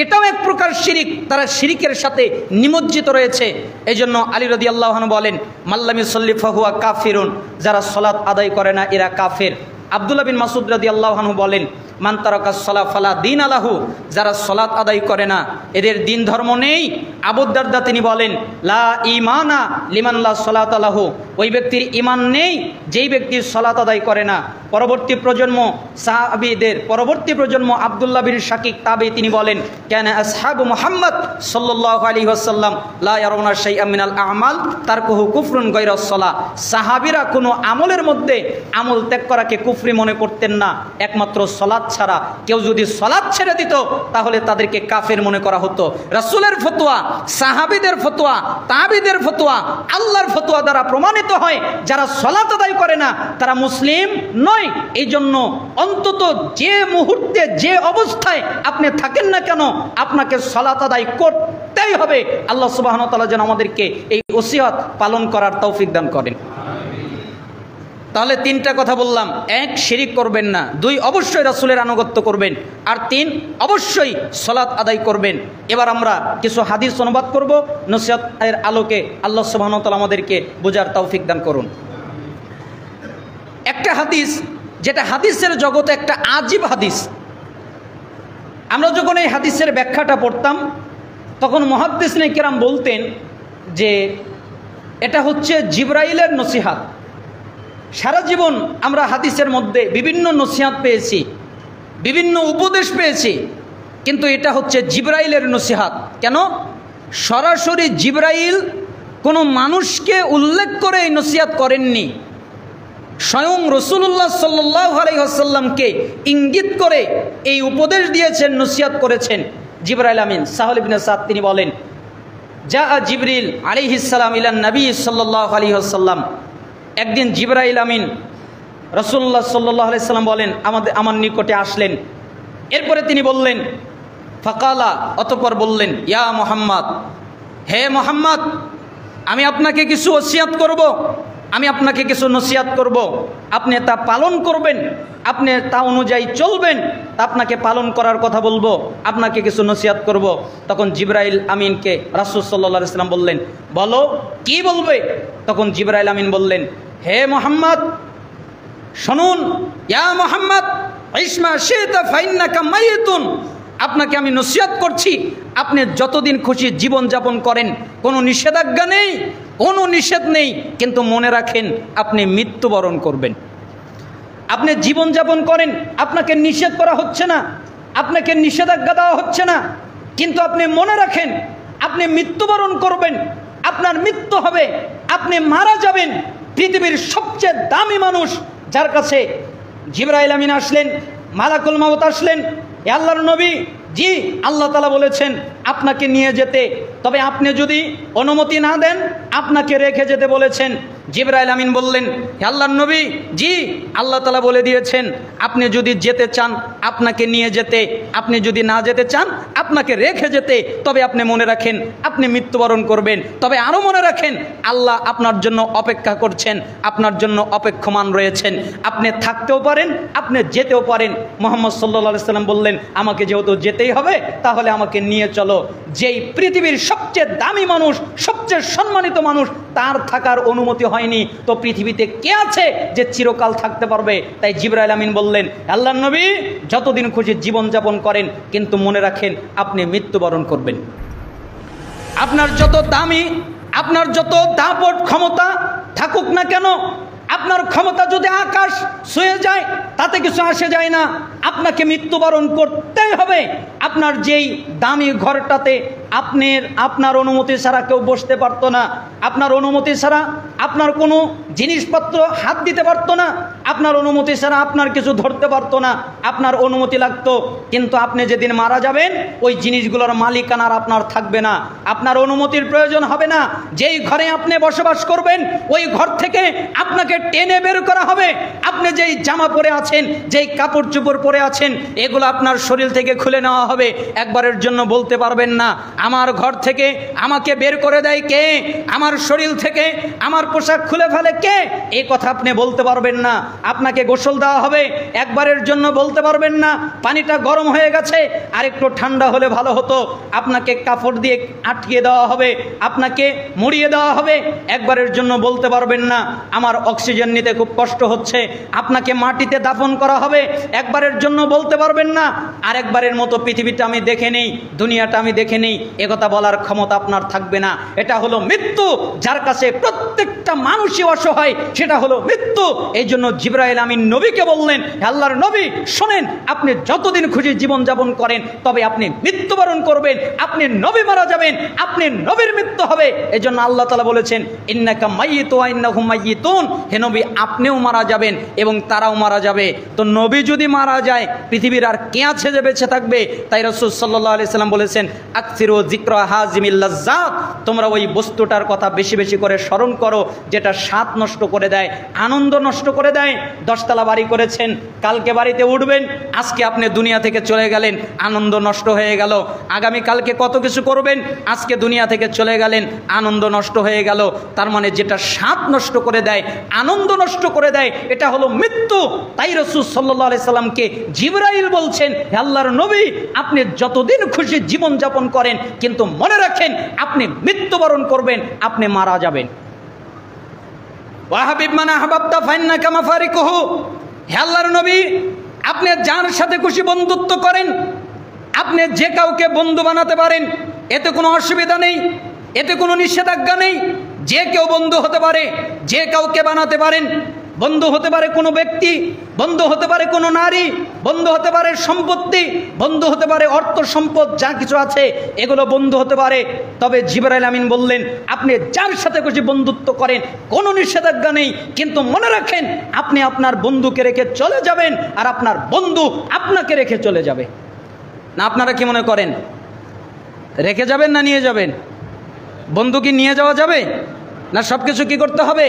এটাও এক প্রকার শিরিক, তারা শিরিকের সাথে নিমজ্জিত রয়েছে। এই জন্য আলী রাদিয়াল্লাহু আনহু বলেন, মাল্লাম ইউসাল্লি ফাহুয়া কাফিরুন, যারা সালাত আদায় করে না এরা কাফের। আব্দুল্লাহ বিন মাসউদ রাদিয়াল্লাহু আনহু বলেন, মান তারাকাস সালাহ ফালা দীন আলাহু, যারা সালাত আদায় করে না এদের দিন ধর্ম নেই। আবু দারদা তিনি বলেন, লা ঈমানা লিমান লা সালাত আলাহু, ওই ব্যক্তির ঈমান নেই যেই ব্যক্তি সালাত আদায় করে না। পরবর্তী প্রজন্ম সাহাবীদের পরবর্তী প্রজন্ম আব্দুল্লাহ বিন শাকিক তাবী তিনি বলেন, কানা আসহাবু মুহাম্মদ সাল্লাল্লাহু আলাইহি ওয়াসাল্লাম লা ইয়ারাউনা শাইআম মিনাল আমাল তারকুহু কুফরুন গায়রাস সালাহ, সাহাবীরা কোনো আমলের মধ্যে আমল ত্যাগ করাকে কুফরি মনে করতেন না একমাত্র সালাত ছাড়া। কেউ যদি সালাত ছেড়ে দিত তাহলে তাদেরকে কাফের মনে করা হতো। রাসূলের ফতোয়া, সাহাবীদের ফতোয়া, তাবিদের ফতোয়া, আল্লাহর ফতোয়া দ্বারা প্রমাণিত হয় যারা সালাত আদায় করে না তারা মুসলিম নয়। এই জন্য অন্তত যে মুহূর্তে যে অবস্থায় আপনি থাকেন না কেন আপনাকে সালাত আদায় করতেই হবে। আল্লাহ সুবহানাহু ওয়া তাআলা যেন আমাদেরকে এই ওসিয়ত পালন করার তৌফিক দান করেন। তাহলে তিনটা কথা বললাম, 1 শিরিক করবেন না, 2 অবশ্যই রাসূলের আনুগত্য করবেন, আর 3 অবশ্যই সালাত আদায় করবেন। এবার আমরা কিছু হাদিস অনুবাদ করব নসিহতের আলোকে। আল্লাহ সুবহানাহু ওয়া তাআলা আমাদেরকে বোঝার তৌফিক দান করুন। একটা হাদিস যেটা হাদিসের জগতে একটা আজীব হাদিস। আমরা যখন এই হাদিসের ব্যাখ্যাটা পড়তাম তখন মুহাদ্দিসিনে কিরাম বলতেন যে এটা হচ্ছে জিবরাইলের নসিহত। সারা জীবন আমরা হাদিসের মধ্যে বিভিন্ন নসিহত পেয়েছি, বিভিন্ন উপদেশ পেয়েছি, কিন্তু এটা হচ্ছে জিবরাইলের নসিহত। কেন? সরাসরি জিবরাইল কোনো মানুষকে উল্লেখ করে এই নসিহত করেননি, স্বয়ং রাসূলুল্লাহ সাল্লাল্লাহু আলাইহি ওয়াসাল্লামকে ইঙ্গিত করে এই উপদেশ দিয়েছেন, নসিহত করেছেন জিবরাইল আমিন। সাহল ইবনে সাদ তিনি বলেন, যা জিবরিল আলাইহিস সালাম ইলা নবী সাল্লাল্লাহু আলাইহি ওয়াসাল্লাম, একদিন জিবরাইল আমিন রাসূলুল্লাহ সাল্লাল্লাহু আলাইহি সাল্লাম বলেন আমার নিকটে আসলেন। এরপরে তিনি বললেন, ফাকালা, অতঃপর বললেন, ইয়া মুহাম্মদ, হে মুহাম্মদ, আমি আপনাকে কিছু ওসিয়ত করব, আমি আপনাকে কিছু নসিহত করব, আপনি তা পালন করবেন, আপনি তা অনুযায়ী চলবেন, আপনাকে পালন করার কথা বলবো, আপনাকে কিছু নসিহত করব। তখন জিবরাইল আমিনকে রাসূল সাল্লাল্লাহু আলাইহি ওয়াসাল্লাম বললেন, বলো কি বলবে? তখন জিবরাইল আমিন বললেন, হে মুহাম্মদ শুনুন, ইয়া মুহাম্মদ ইসমা শিতা ফাইন্নাকা মাইতুন, আপনাকে আমি নসিহত করছি, আপনি যতদিন খুশি জীবন যাপন করেন, কোনো নিষেধাজ্ঞা নেই, কোনো নিষেধ নেই, কিন্তু মনে রাখেন আপনি মৃত্যুবরণ করবেন। আপনি জীবন যাপন করেন, আপনাকে নিষেধ করা হচ্ছে না, আপনাকে নিষেধাজ্ঞা দেওয়া হচ্ছে না, কিন্তু আপনি মনে রাখেন আপনি মৃত্যুবরণ করবেন, আপনার মৃত্যু হবে, আপনি মারা যাবেন। পৃথিবীর সবচেয়ে দামি মানুষ যার কাছে জিবরাইল আমিন আসলেন, মালাকুল মাউত আসলেন, এ আল্লাহর নবী, জি আল্লাহ তাআলা বলেছেন আপনাকে নিয়ে যেতে, তবে আপনি যদি অনুমতি না দেন আপনাকে রেখে যেতে বলেছেন। জিবরাইল আমিন বললেন, হে আল্লাহর নবী, জি আল্লাহ তাআলা বলে দিয়েছেন আপনি যদি যেতে চান আপনাকে নিয়ে যেতে, আপনি যদি না যেতে চান আপনাকে রেখে যেতে, তবে আপনি মনে রাখেন আপনি মৃত্যুবরণ করবেন। তবে আরও মনে রাখেন আল্লাহ আপনার জন্য অপেক্ষা করছেন, আপনার জন্য অপেক্ষমান রয়েছেন। আপনি থাকতেও পারেন, আপনি যেতেও পারেন। মুহাম্মদ সাল্লাল্লাহু আলাইহি সাল্লাম বললেন, আমাকে যেহেতু যেতেই হবে তাহলে আমাকে নিয়ে চলো। যেই পৃথিবীর সবচেয়ে দামি মানুষ, সবচেয়ে সম্মানিত মানুষ, তার থাকার অনুমতি হয়নি, তো পৃথিবীতে কে আছে যে চিরকাল থাকতে পারবে? তাই জিবরাইল আমিন বললেন, আল্লাহর নবী যতদিন খুশি জীবনযাপন করেন, কিন্তু মনে রাখেন আপনি মৃত্যুবরণ করবেন। আপনার যত দামি, আপনার যত দাপট ক্ষমতা থাকুক না কেন, আপনার ক্ষমতা যদি আকাশ ছুঁয়ে যায় তাতে কিছু আসে যায় না, আপনাকে মৃত্যুবরণ করতেই হবে। আপনার যেই দামি ঘরটাতে আপনার অনুমতি ছাড়া কেউ বসতে পারতো না, আপনার অনুমতি ছাড়া আপনার কোনো জিনিসপত্র হাত দিতে পারতো না, আপনার অনুমতি ছাড়া আপনার কিছু ধরতে পারতো না, আপনার অনুমতি লাগতো। কিন্তু আপনি যেদিন মারা যাবেন ওই জিনিসগুলোর মালিকানার আপনার থাকবে না, আপনার অনুমতির প্রয়োজন হবে না। যেই ঘরে আপনি বসবাস করবেন ওই ঘর থেকে আপনাকে টেনে বের করা হবে। আপনি যেই জামা পরে আছেন, যেই কাপড় চোপড় পরে আছেন, এগুলো আপনার শরীর থেকে খুলে নেওয়া হবে। একবারের জন্য বলতে পারবেন না আমার ঘর থেকে আমাকে বের করে দেয় কে, আমার শরীর থেকে আমার পোশাক খুলে ফেলে কে, এই কথা আপনি বলতে পারবেন না। আপনাকে গোসল দেওয়া হবে, একবারের জন্য বলতে পারবেন না পানিটা গরম হয়ে গেছে আর একটু ঠান্ডা হলে ভালো হতো। আপনাকে কাপড় দিয়ে আটকিয়ে দেওয়া হবে, আপনাকে মুড়িয়ে দেওয়া হবে, একবারের জন্য বলতে পারবেন না আমার অক্সিজেন নিতে খুব কষ্ট হচ্ছে। আপনাকে মাটিতে দাফন করা হবে, একবারের জন্য বলতে পারবেন না আরেকবারের মতো পৃথিবীটা আমি দেখে নেই, দুনিয়াটা আমি দেখে নেই, একথা বলার ক্ষমতা আপনার থাকবে না। এটা হলো মৃত্যু, যার কাছে প্রত্যেকটা মানুষই অসহায়, সেটা হলো মৃত্যু। এই জন্য জিবরাইল আমিন নবীকে বললেন, আল্লাহর নবী শোনেন, আপনি যতদিন খুশি জীবনযাপন করেন তবে আপনি মৃত্যুবরণ করবেন, আপনি নবী মারা যাবেন, আপনি নবীর মৃত্যু হবে। এই জন্য আল্লাহ তাআলা বলেছেন, ইন্নাকা মাইয়িতুন ওয়া ইন্নাহুম মাইয়িতুন, হে নবী আপনিও মারা যাবেন এবং তারাও মারা যাবে। তো নবী যদি মারা যায় পৃথিবীর আর কে আছে যে বেঁচে থাকবে? তাই রাসূল সাল্লাল্লাহু আলাইহি সাল্লাম বলেছেন, আকসিরু যিকরা হাজিমিল লাজ্জাত, তোমরা ওই বস্তুটার কথা বেশি বেশি করে স্মরণ করো যেটা স্বাদ নষ্ট করে দেয়, আনন্দ নষ্ট করে দেয়। 10 তলা বাড়ি করেছেন, কালকে বাড়িতে উঠবেন, আজকে আপনি দুনিয়া থেকে চলে গেলেন, আনন্দ নষ্ট হয়ে গেল। আগামী কালকে কত কিছু করবেন, আজকে দুনিয়া থেকে চলে গেলেন, আনন্দ নষ্ট হয়ে গেল। তার মানে যেটা স্বাদ নষ্ট করে দেয়, আনন্দ নষ্ট করে দেয়, এটা হলো মৃত্যু। তাই রাসূল সাল্লাল্লাহু আলাইহি সাল্লামকে জিবরাইল বলছেন, হে আল্লাহর নবী আপনি যতদিন খুশি জীবন যাপন করেন, কিন্তু মনে রাখেন আপনি মৃত্যুবরণ করবেন, আপনি মারা যাবেন। ওয়া হাবিব মান আহবাবতা ফাইন্নাকা মাফারিকুহু, হে আল্লাহর নবী আপনি যার সাথে খুশি বন্ধুত্ব করেন, আপনি যে কাউকে বন্ধু বানাতে পারেন, এতে কোনো অসুবিধা নেই, এতে কোনো নিষেধাজ্ঞা নেই। যে কেউ বন্ধু হতে পারে, যে কাউকে বানাতে পারেন। বন্ধু হতে পারে কোনো ব্যক্তি, বন্ধু হতে পারে কোনো নারী, বন্ধু হতে পারে সম্পত্তি, বন্ধু হতে পারে অর্থ সম্পদ, যা কিছু আছে এগুলো বন্ধু হতে পারে। তবে জিবরাইল আমিন বললেন, আপনি যার সাথে খুশি বন্ধুত্ব করেন, কোনো নিষেধাজ্ঞা নেই, কিন্তু মনে রাখেন আপনি আপনার বন্ধুকে রেখে চলে যাবেন আর আপনার বন্ধু আপনাকে রেখে চলে যাবে। না আপনারা কি মনে করেন, রেখে যাবেন না নিয়ে যাবেন? বন্ধু কি নিয়ে যাওয়া যাবে না? সব কিছু কী করতে হবে?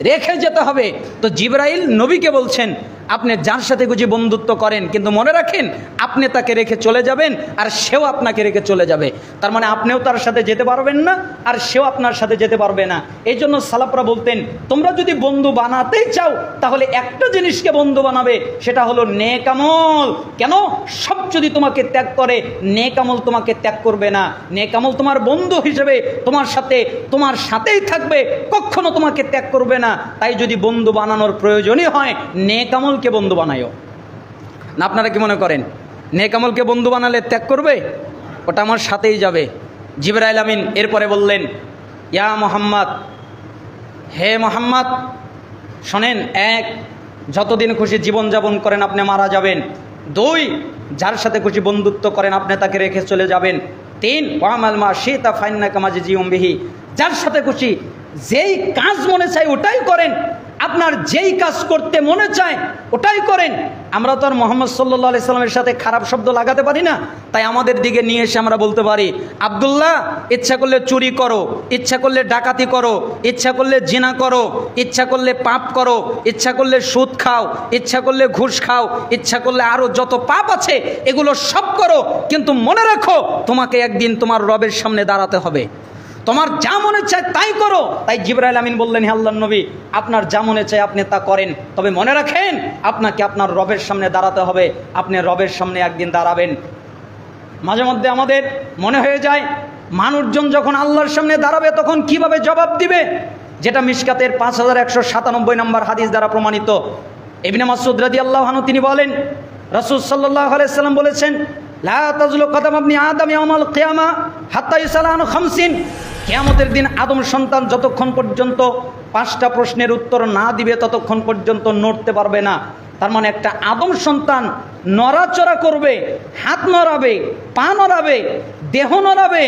রেখে যেতে হবে। তো জিবরাইল নবীকে বলছেন, আপনি যার সাথে খুশি বন্ধুত্ব করেন, কিন্তু মনে রাখেন আপনি তাকে রেখে চলে যাবেন আর সেও আপনাকে রেখে চলে যাবে। তার মানে আপনিও তার সাথে যেতে পারবেন না আর সেও আপনার সাথে যেতে পারবে না। এই জন্য সালাফরা বলতেন, তোমরা যদি বন্ধু বানাতেই চাও তাহলে একটা জিনিসকে বন্ধু বানাবে, সেটা হলো নেক আমল। কেন? সব যদি তোমাকে ত্যাগ করে, নেক আমল তোমাকে ত্যাগ করবে না। নেক আমল তোমার বন্ধু হিসেবে তোমার সাথেই থাকবে, কখনো তোমাকে ত্যাগ করবে না। তাই যদি বন্ধু বানানোর প্রয়োজনই হয়, নেক আমলকে বন্ধু বানায়ও। না আপনারা কি মনে করেন নেক আমলকে বন্ধু বানালে ত্যাগ করবে? ওটা আমার সাথেই যাবে। জিবরাইল আমিন এরপরে বললেন, ইয়া মুহাম্মদ, হে মুহাম্মদ শোনেন, 1 যতদিন খুশি জীবনযাপন করেন আপনি মারা যাবেন। 2 যার সাথে খুশি বন্ধুত্ব করেন আপনি তাকে রেখে চলে যাবেন। 3 ওয়ামাল মা শিতা ফাইন্নাকা মাজিজিউম বিহি, যার সাথে খুশি যেই কাজ মনে চাই ওটাই করেন, আপনার যেই কাজ করতে মনে চায় ওটাই করেন। আমরা তো আর মোহাম্মদ সাল্লাল্লাহু আলাইহি সাল্লামের সাথে খারাপ শব্দ লাগাতে পারি না, তাই আমাদের দিকে নিয়ে এসে আমরা বলতে পারি, আব্দুল্লাহ ইচ্ছা করলে চুরি করো, ইচ্ছা করলে ডাকাতি করো, ইচ্ছা করলে জিনা করো, ইচ্ছা করলে পাপ করো, ইচ্ছা করলে সুদ খাও, ইচ্ছা করলে ঘুষ খাও, ইচ্ছা করলে আরো যত পাপ আছে এগুলো সব করো, কিন্তু মনে রাখো তোমাকে একদিন তোমার রবের সামনে দাঁড়াতে হবে। তোমার যা মনে চায় তাই করো। তাই জিবরাইল আমিন বললেন, হে আল্লাহর নবী, আপনার যা মনে চায় আপনি তা করেন, তবে মনে রাখেন আপনাকে আপনার রবের সামনে দাঁড়াতে হবে। আপনি রবের সামনে একদিন দাঁড়াবেন। মাঝে মধ্যে আমাদের মনে হয়ে যায় মানুষজন যখন আল্লাহর সামনে দাঁড়াবে তখন কিভাবে জবাব দিবে, যেটা মিশকাতের 5197 নম্বর হাদিস দ্বারা প্রমাণিত। ইবনে মাসউদ রাদিয়াল্লাহু আনহু তিনি বলেন, রাসূল সাল্লাল্লাহু আলাইহি সাল্লাম বলেছেন, লা তাজলু কদম ইবনি আদম ইয়াউমাল কিয়ামা হাত্তা ইউসালা আন 50। কিয়ামতের দিন আদম সন্তান যতক্ষণ পর্যন্ত 5টা প্রশ্নের উত্তর না দিবে ততক্ষণ পর্যন্ত নড়তে পারবে না। তার মানে একটা আদম সন্তান নড়াচড়া করবে, হাত নড়াবে, পা নড়াবে, দেহ নড়াবে,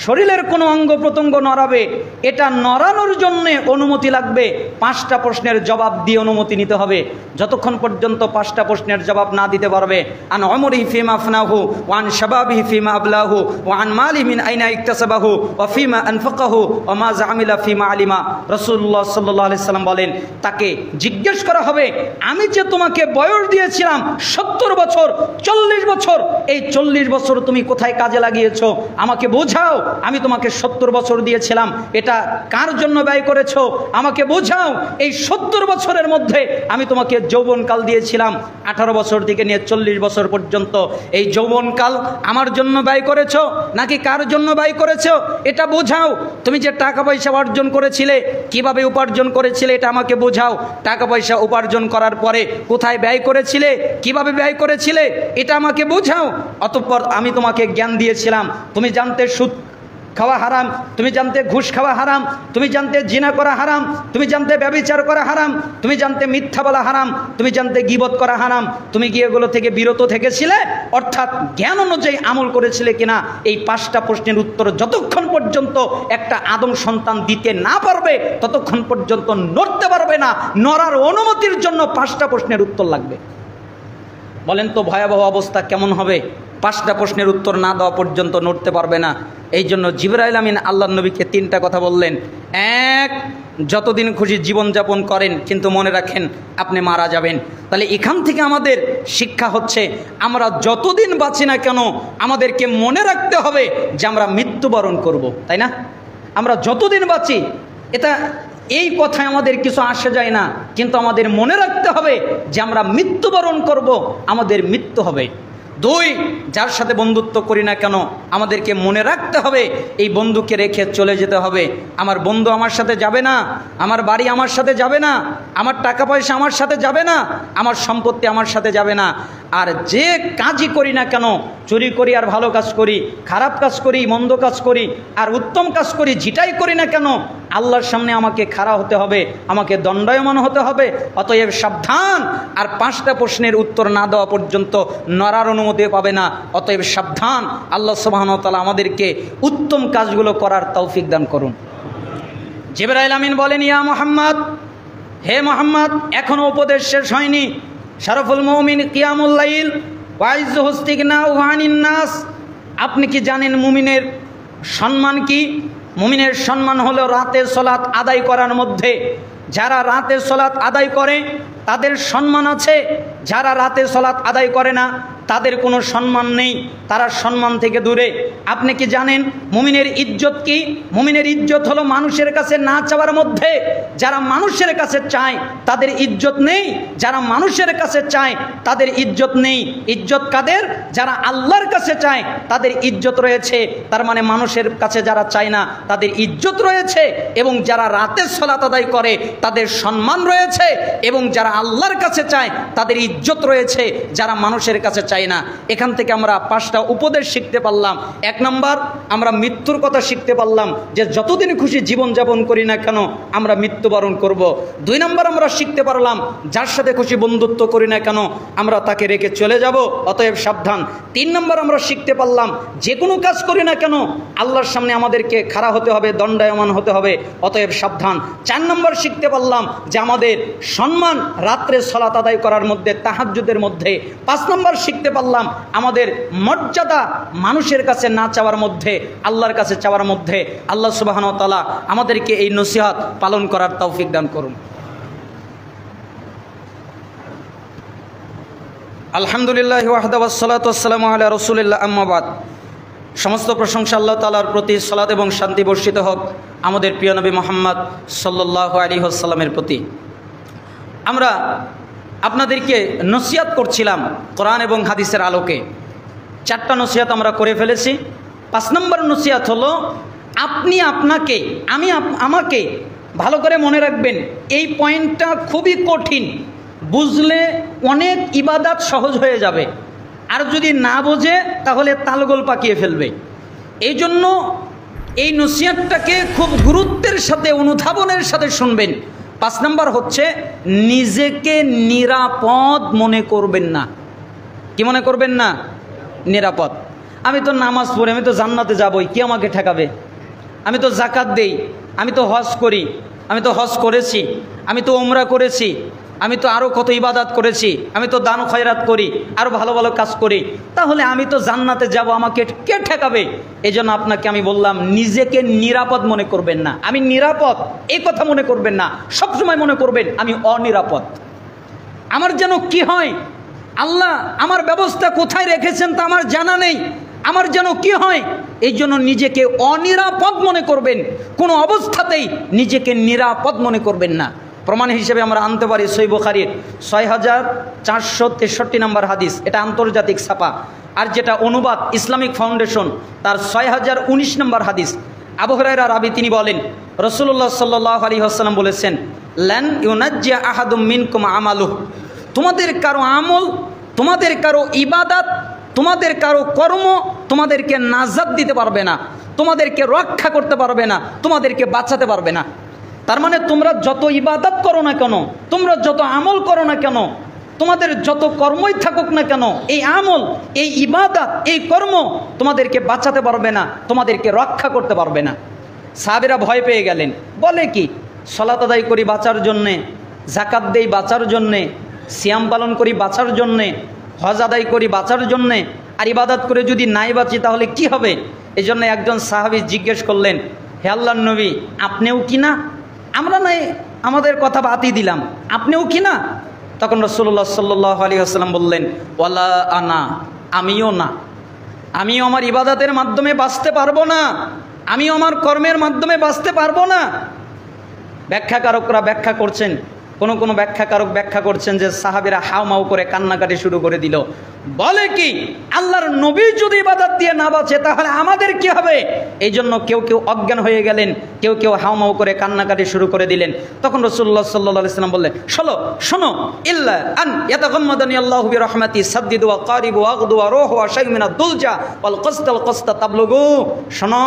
শরীরের কোনো অঙ্গ প্রত্যঙ্গ নড়াবে, এটা নড়ানোর জন্যে অনুমতি লাগবে। 5টা প্রশ্নের জবাব দিয়ে অনুমতি নিতে হবে। যতক্ষণ পর্যন্ত 5টা প্রশ্নের জবাব না দিতে পারবে, আন উমরিহি ফিমা আফনাহু ওয়া আন শাবাবিহি ফিমা আবলাহু ওয়া আন মালিহি মিন আইনা ইকতাসাবাহু ওয়া ফিমা আনফাকাহু ওয়া মা জামিলা ফিমা আলিমা। রাসূলুল্লাহ সাল্লাল্লাহু আলাইহি সাল্লাম বলেন, তাকে জিজ্ঞেস করা হবে, আমি যে তোমাকে বয়স দিয়েছিলাম 70 বছর, 40 বছর, এই 40 বছর তুমি কোথায় কাজে লাগিয়েছো? আমাকে বোঝাও। আমি তোমাকে 70 বছর দিয়েছিলাম, এটা কার জন্য ব্যয় করেছো? আমাকে বোঝাও। এই 70 বছরের মধ্যে আমি তোমাকে যৌবনকাল দিয়েছিলাম 18 বছর থেকে নিয়ে 40 বছর পর্যন্ত। এই যৌবনকাল আমার জন্য ব্যয় করেছো নাকি কার জন্য ব্যয় করেছো? এটা বোঝাও। তুমি যে টাকা পয়সা অর্জন করেছিলে, কিভাবে উপার্জন করেছিলে, এটা আমাকে বোঝাও। টাকা পয়সা উপার্জন করার পরে কোথায় ব্যয় করেছিলে, কিভাবে ব্যয় করেছিলে, এটা আমাকে বোঝাও। অতঃপর আমি তোমাকে জ্ঞান দিয়েছিলাম, তুমি জানতে সুদ খাওয়া হারাম, তুমি জানতে ঘুষ খাওয়া হারাম, তুমি জানতে জিনা করা হারাম, তুমি জানতে ব্যভিচার করা হারাম, তুমি জানতে মিথ্যা বলা হারাম, তুমি জানতে গীবত করা হারাম, তুমি কি এগুলো থেকে বিরত থেকেছিলে? অর্থাৎ জ্ঞান অনুযায়ী আমল করেছিলে কিনা? এই 5টা প্রশ্নের উত্তর যতক্ষণ পর্যন্ত একটা আদম সন্তান দিতে না পারবে ততক্ষণ পর্যন্ত নড়তে পারবে না। নড়ার অনুমতির জন্য 5টা প্রশ্নের উত্তর লাগবে। বলেন তো ভয়াবহ অবস্থা কেমন হবে? 5টা প্রশ্নের উত্তর না দেওয়া পর্যন্ত নড়তে পারবে না। এই জন্য জিবরাইল আমিন আল্লাহর নবীকে 3টা কথা বললেন। 1, যতদিন খুশি জীবনযাপন করেন, কিন্তু মনে রাখেন আপনি মারা যাবেন। তাহলে এখান থেকে আমাদের শিক্ষা হচ্ছে, আমরা যতদিন বাঁচি না কেন আমাদেরকে মনে রাখতে হবে যে আমরা মৃত্যুবরণ করব, তাই না? আমরা যতদিন বাঁচি, এটা এই কথায় আমাদের কিছু আসে যায় না, কিন্তু আমাদের মনে রাখতে হবে যে আমরা মৃত্যুবরণ করব, আমাদের মৃত্যু হবে। 2, যার সাথে বন্ধুত্ব করি না কেন আমাদেরকে মনে রাখতে হবে এই বন্ধুকে রেখে চলে যেতে হবে। আমার বন্ধু আমার সাথে যাবে না, আমার বাড়ি আমার সাথে যাবে না, আমার টাকা পয়সা আমার সাথে যাবে না, আমার সম্পত্তি আমার সাথে যাবে না। আর যে কাজই করি না কেন, চুরি করি আর ভালো কাজ করি, খারাপ কাজ করি, মন্দ কাজ করি আর উত্তম কাজ করি, যেটাই করি না কেন আল্লাহর সামনে আমাকে খাড়া হতে হবে, আমাকে দণ্ডায়মান হতে হবে। অতএব সাবধান। আর 5টা প্রশ্নের উত্তর না দেওয়া পর্যন্ত নড়ার অনুমতি পাবে না। অতএব সাবধান। আল্লাহ সুবহানাহু ওয়া তাআলা আমাদেরকে উত্তম কাজগুলো করার তৌফিক দান করুন। জিবরাইল আমিন বলেন, ইয়া মুহাম্মদ, হে মুহাম্মদ, এখনো উপদেশ শেষ হয়নি। শারফুল মুমিন কিয়ামুল লাইল ওয়া ইজ্জুহু ইস্তিগনাউ আনিন নাস। আপনি কি জানেন মুমিনের সম্মান কি? মুমিনের সম্মান হলো রাতের সালাত আদায় করার মধ্যে। যারা রাতের সালাত আদায় করে তাদের সম্মান আছে, যারা রাতের সালাত আদায় করে না তাদের কোনো সম্মান নেই, তারা সম্মান থেকে দূরে। আপনি কি জানেন মুমিনের ইজ্জত কি? মুমিনের ইজ্জত হলো মানুষের কাছে না চাওয়ার মধ্যে। যারা মানুষের কাছে চায় তাদের ইজ্জত নেই, যারা মানুষের কাছে চায় তাদের ইজ্জত নেই। ইজ্জত কাদের? যারা আল্লাহর কাছে চায় তাদের ইজ্জত রয়েছে। তার মানে মানুষের কাছে যারা চায় না তাদের ইজ্জত রয়েছে, এবং যারা রাতের সালাত আদায় করে তাদের সম্মান রয়েছে, এবং যারা আল্লাহর কাছে চায় তাদের ইজ্জত রয়েছে, যারা মানুষের কাছে চায় চাই না। এখান থেকে আমরা 5টা উপদেশ শিখতে পারলাম। 1 নম্বর, আমরা মৃত্যুর কথা শিখতে পারলাম যে যতদিন খুশি জীবনযাপন করি না কেন আমরা মৃত্যুবরণ করব। 2 নম্বর, আমরা শিখতে পারলাম যার সাথে খুশি বন্ধুত্ব করি না কেন আমরা তাকে রেখে চলে যাব, অতএব সাবধান। 3 নম্বর, আমরা শিখতে পারলাম যে কোনো কাজ করি না কেন আল্লাহর সামনে আমাদেরকে খাড়া হতে হবে, দণ্ডায়মান হতে হবে, অতএব সাবধান। 4 নম্বর শিখতে পারলাম যে আমাদের সম্মান রাত্রে সালাত আদায় করার মধ্যে, তাহাজ্জুদের মধ্যে। 5 নম্বর শিখতে পারলাম আমাদের মর্যাদা মানুষের কাছে না চাওয়ার মধ্যে, আল্লাহর কাছে চাওয়ার মধ্যে। আল্লাহ সুবহানাহু ওয়া তাআলা আমাদেরকে এই নসিহত পালন করার তৌফিক দান করুন। আলহামদুলিল্লাহ ওয়াহদা ওয়াসসালাতু ওয়াসসালামু আলা রাসূলিল্লাহ, আম্মা বাদ। সমস্ত প্রশংসা আল্লাহ তাআলার প্রতি, সালাত এবং শান্তি বর্ষিত হোক আমাদের প্রিয় নবী মুহাম্মদ সাল্লাল্লাহু আলাইহি ওয়াসাল্লামের প্রতি। আমরা আপনাদেরকে নসিহত করছিলাম কোরআন এবং হাদিসের আলোকে। 4টা নসিহত আমরা করে ফেলেছি। 5 নম্বর নসিহত হলো আপনি আপনাকে, আমি আমাকে ভালো করে মনে রাখবেন। এই পয়েন্টটা খুবই কঠিন, বুঝলে অনেক ইবাদত সহজ হয়ে যাবে, আর যদি না বোঝে তাহলে তালগোল পাকিয়ে ফেলবে। এই জন্য এই নসিহতটাকে খুব গুরুত্বের সাথে, অনুধাবনের সাথে শুনবেন। 5 নম্বর হচ্ছে নিজেকে নিরাপদ মনে করবেন না। কি মনে করবেন না? নিরাপদ। আমি তো নামাজ পড়ি, আমি তো জান্নাতে যাবই, কে আমাকে ঠেকাবে? আমি তো জাকাত দেই, আমি তো হজ করি, আমি তো হজ করেছি, আমি তো উমরা করেছি, আমি তো আরও কত ইবাদত করেছি, আমি তো দান খয়রাত করি, আরও ভালো ভালো কাজ করি, তাহলে আমি তো জান্নাতে যাব, আমাকে কে ঠেকাবে? এই জন্য আপনাকে আমি বললাম নিজেকে নিরাপদ মনে করবেন না। আমি নিরাপদ এই কথা মনে করবেন না, সবসময় মনে করবেন আমি অনিরাপদ। আমার যেন কি হয়, আল্লাহ আমার ব্যবস্থা কোথায় রেখেছেন তা আমার জানা নেই, আমার যেন কি হয়, এই জন্য নিজেকে অনিরাপদ মনে করবেন। কোনো অবস্থাতেই নিজেকে নিরাপদ মনে করবেন না। প্রমাণ হিসেবে আমরা আনতে পারি সহিহ বুখারীর 6463 নম্বর হাদিস, এটা আন্তর্জাতিক ছাপা। আর যেটা অনুবাদ ইসলামিক ফাউন্ডেশন, তার 6019 নম্বর হাদিস। আবু হুরায়রা রাবি, তিনি বলেন রাসূলুল্লাহ সাল্লাল্লাহু আলাইহি ওয়াসাল্লাম বলেছেন, লান ইউনাজ্জিয়া আহাদুম মিনকুম আমালুহ, তোমাদের কারো আমল, তোমাদের কারো ইবাদত, তোমাদের কারো কর্ম তোমাদেরকে নাজাত দিতে পারবে না, তোমাদেরকে রক্ষা করতে পারবে না, তোমাদেরকে বাঁচাতে পারবে না। তার মানে তোমরা যত ইবাদত করো না কেন, তোমরা যত আমল করো না কেন, তোমাদের যত কর্মই থাকুক না কেন, এই আমল, এই ইবাদত, এই কর্ম তোমাদেরকে বাঁচাতে পারবে না, তোমাদেরকে রক্ষা করতে পারবে না। সাহাবীরা ভয় পেয়ে গেলেন, বলে কি সালাত আদায় করি বাঁচার জন্যে, যাকাত দেই বাঁচার জন্যে, সিয়াম পালন করি বাঁচার জন্যে, হজ আদায় করি বাঁচার জন্যে, আর ইবাদত করে যদি নাই বাঁচি তাহলে কি হবে? এই জন্য একজন সাহাবী জিজ্ঞেস করলেন, হে আল্লাহর নবী, আপনিও কি না? আমরা নাই আমাদের কথা বাতিল দিলাম, আপনিও কি না? তখন রাসূলুল্লাহ সাল্লাল্লাহু আলাইহি ওয়াসাল্লাম বললেন, ওয়ালা আনা, আমিও না। আমিও আমার ইবাদতের মাধ্যমে বাঁচতে পারবো না, আমিও আমার কর্মের মাধ্যমে বাঁচতে পারবো না। ব্যাখ্যাকারকরা ব্যাখ্যা করছেন, কোন ব্যাখ্যাকারক ব্যাখ্যা করছেন যে সাহাবীরা হাউমাউ করে কান্নাকাটি শুরু করে দিল। বলে কি আল্লাহর নবী যদি ইবাদত দিয়ে না বাঁচে তাহলে আমাদের কি হবে? এই জন্য কেউ কেউ অজ্ঞান হয়ে গেলেন, কেউ কেউ হাউমাউ করে কান্নাকাটি শুরু করে দিলেন। তখন রাসূলুল্লাহ সাল্লাল্লাহু আলাইহি ওয়াসাল্লাম বললেন, শোনো, ইল্লা আন ইয়াতাগাম্মাদানি আল্লাহু বিরহমাতি সাদ্দিদু ওয়া কারিবু ওয়াগদু ওয়া রুহু ওয়া শাইউম মিনাদ দুলজা ওয়াল কস্তা তাবলুগু। শোনো,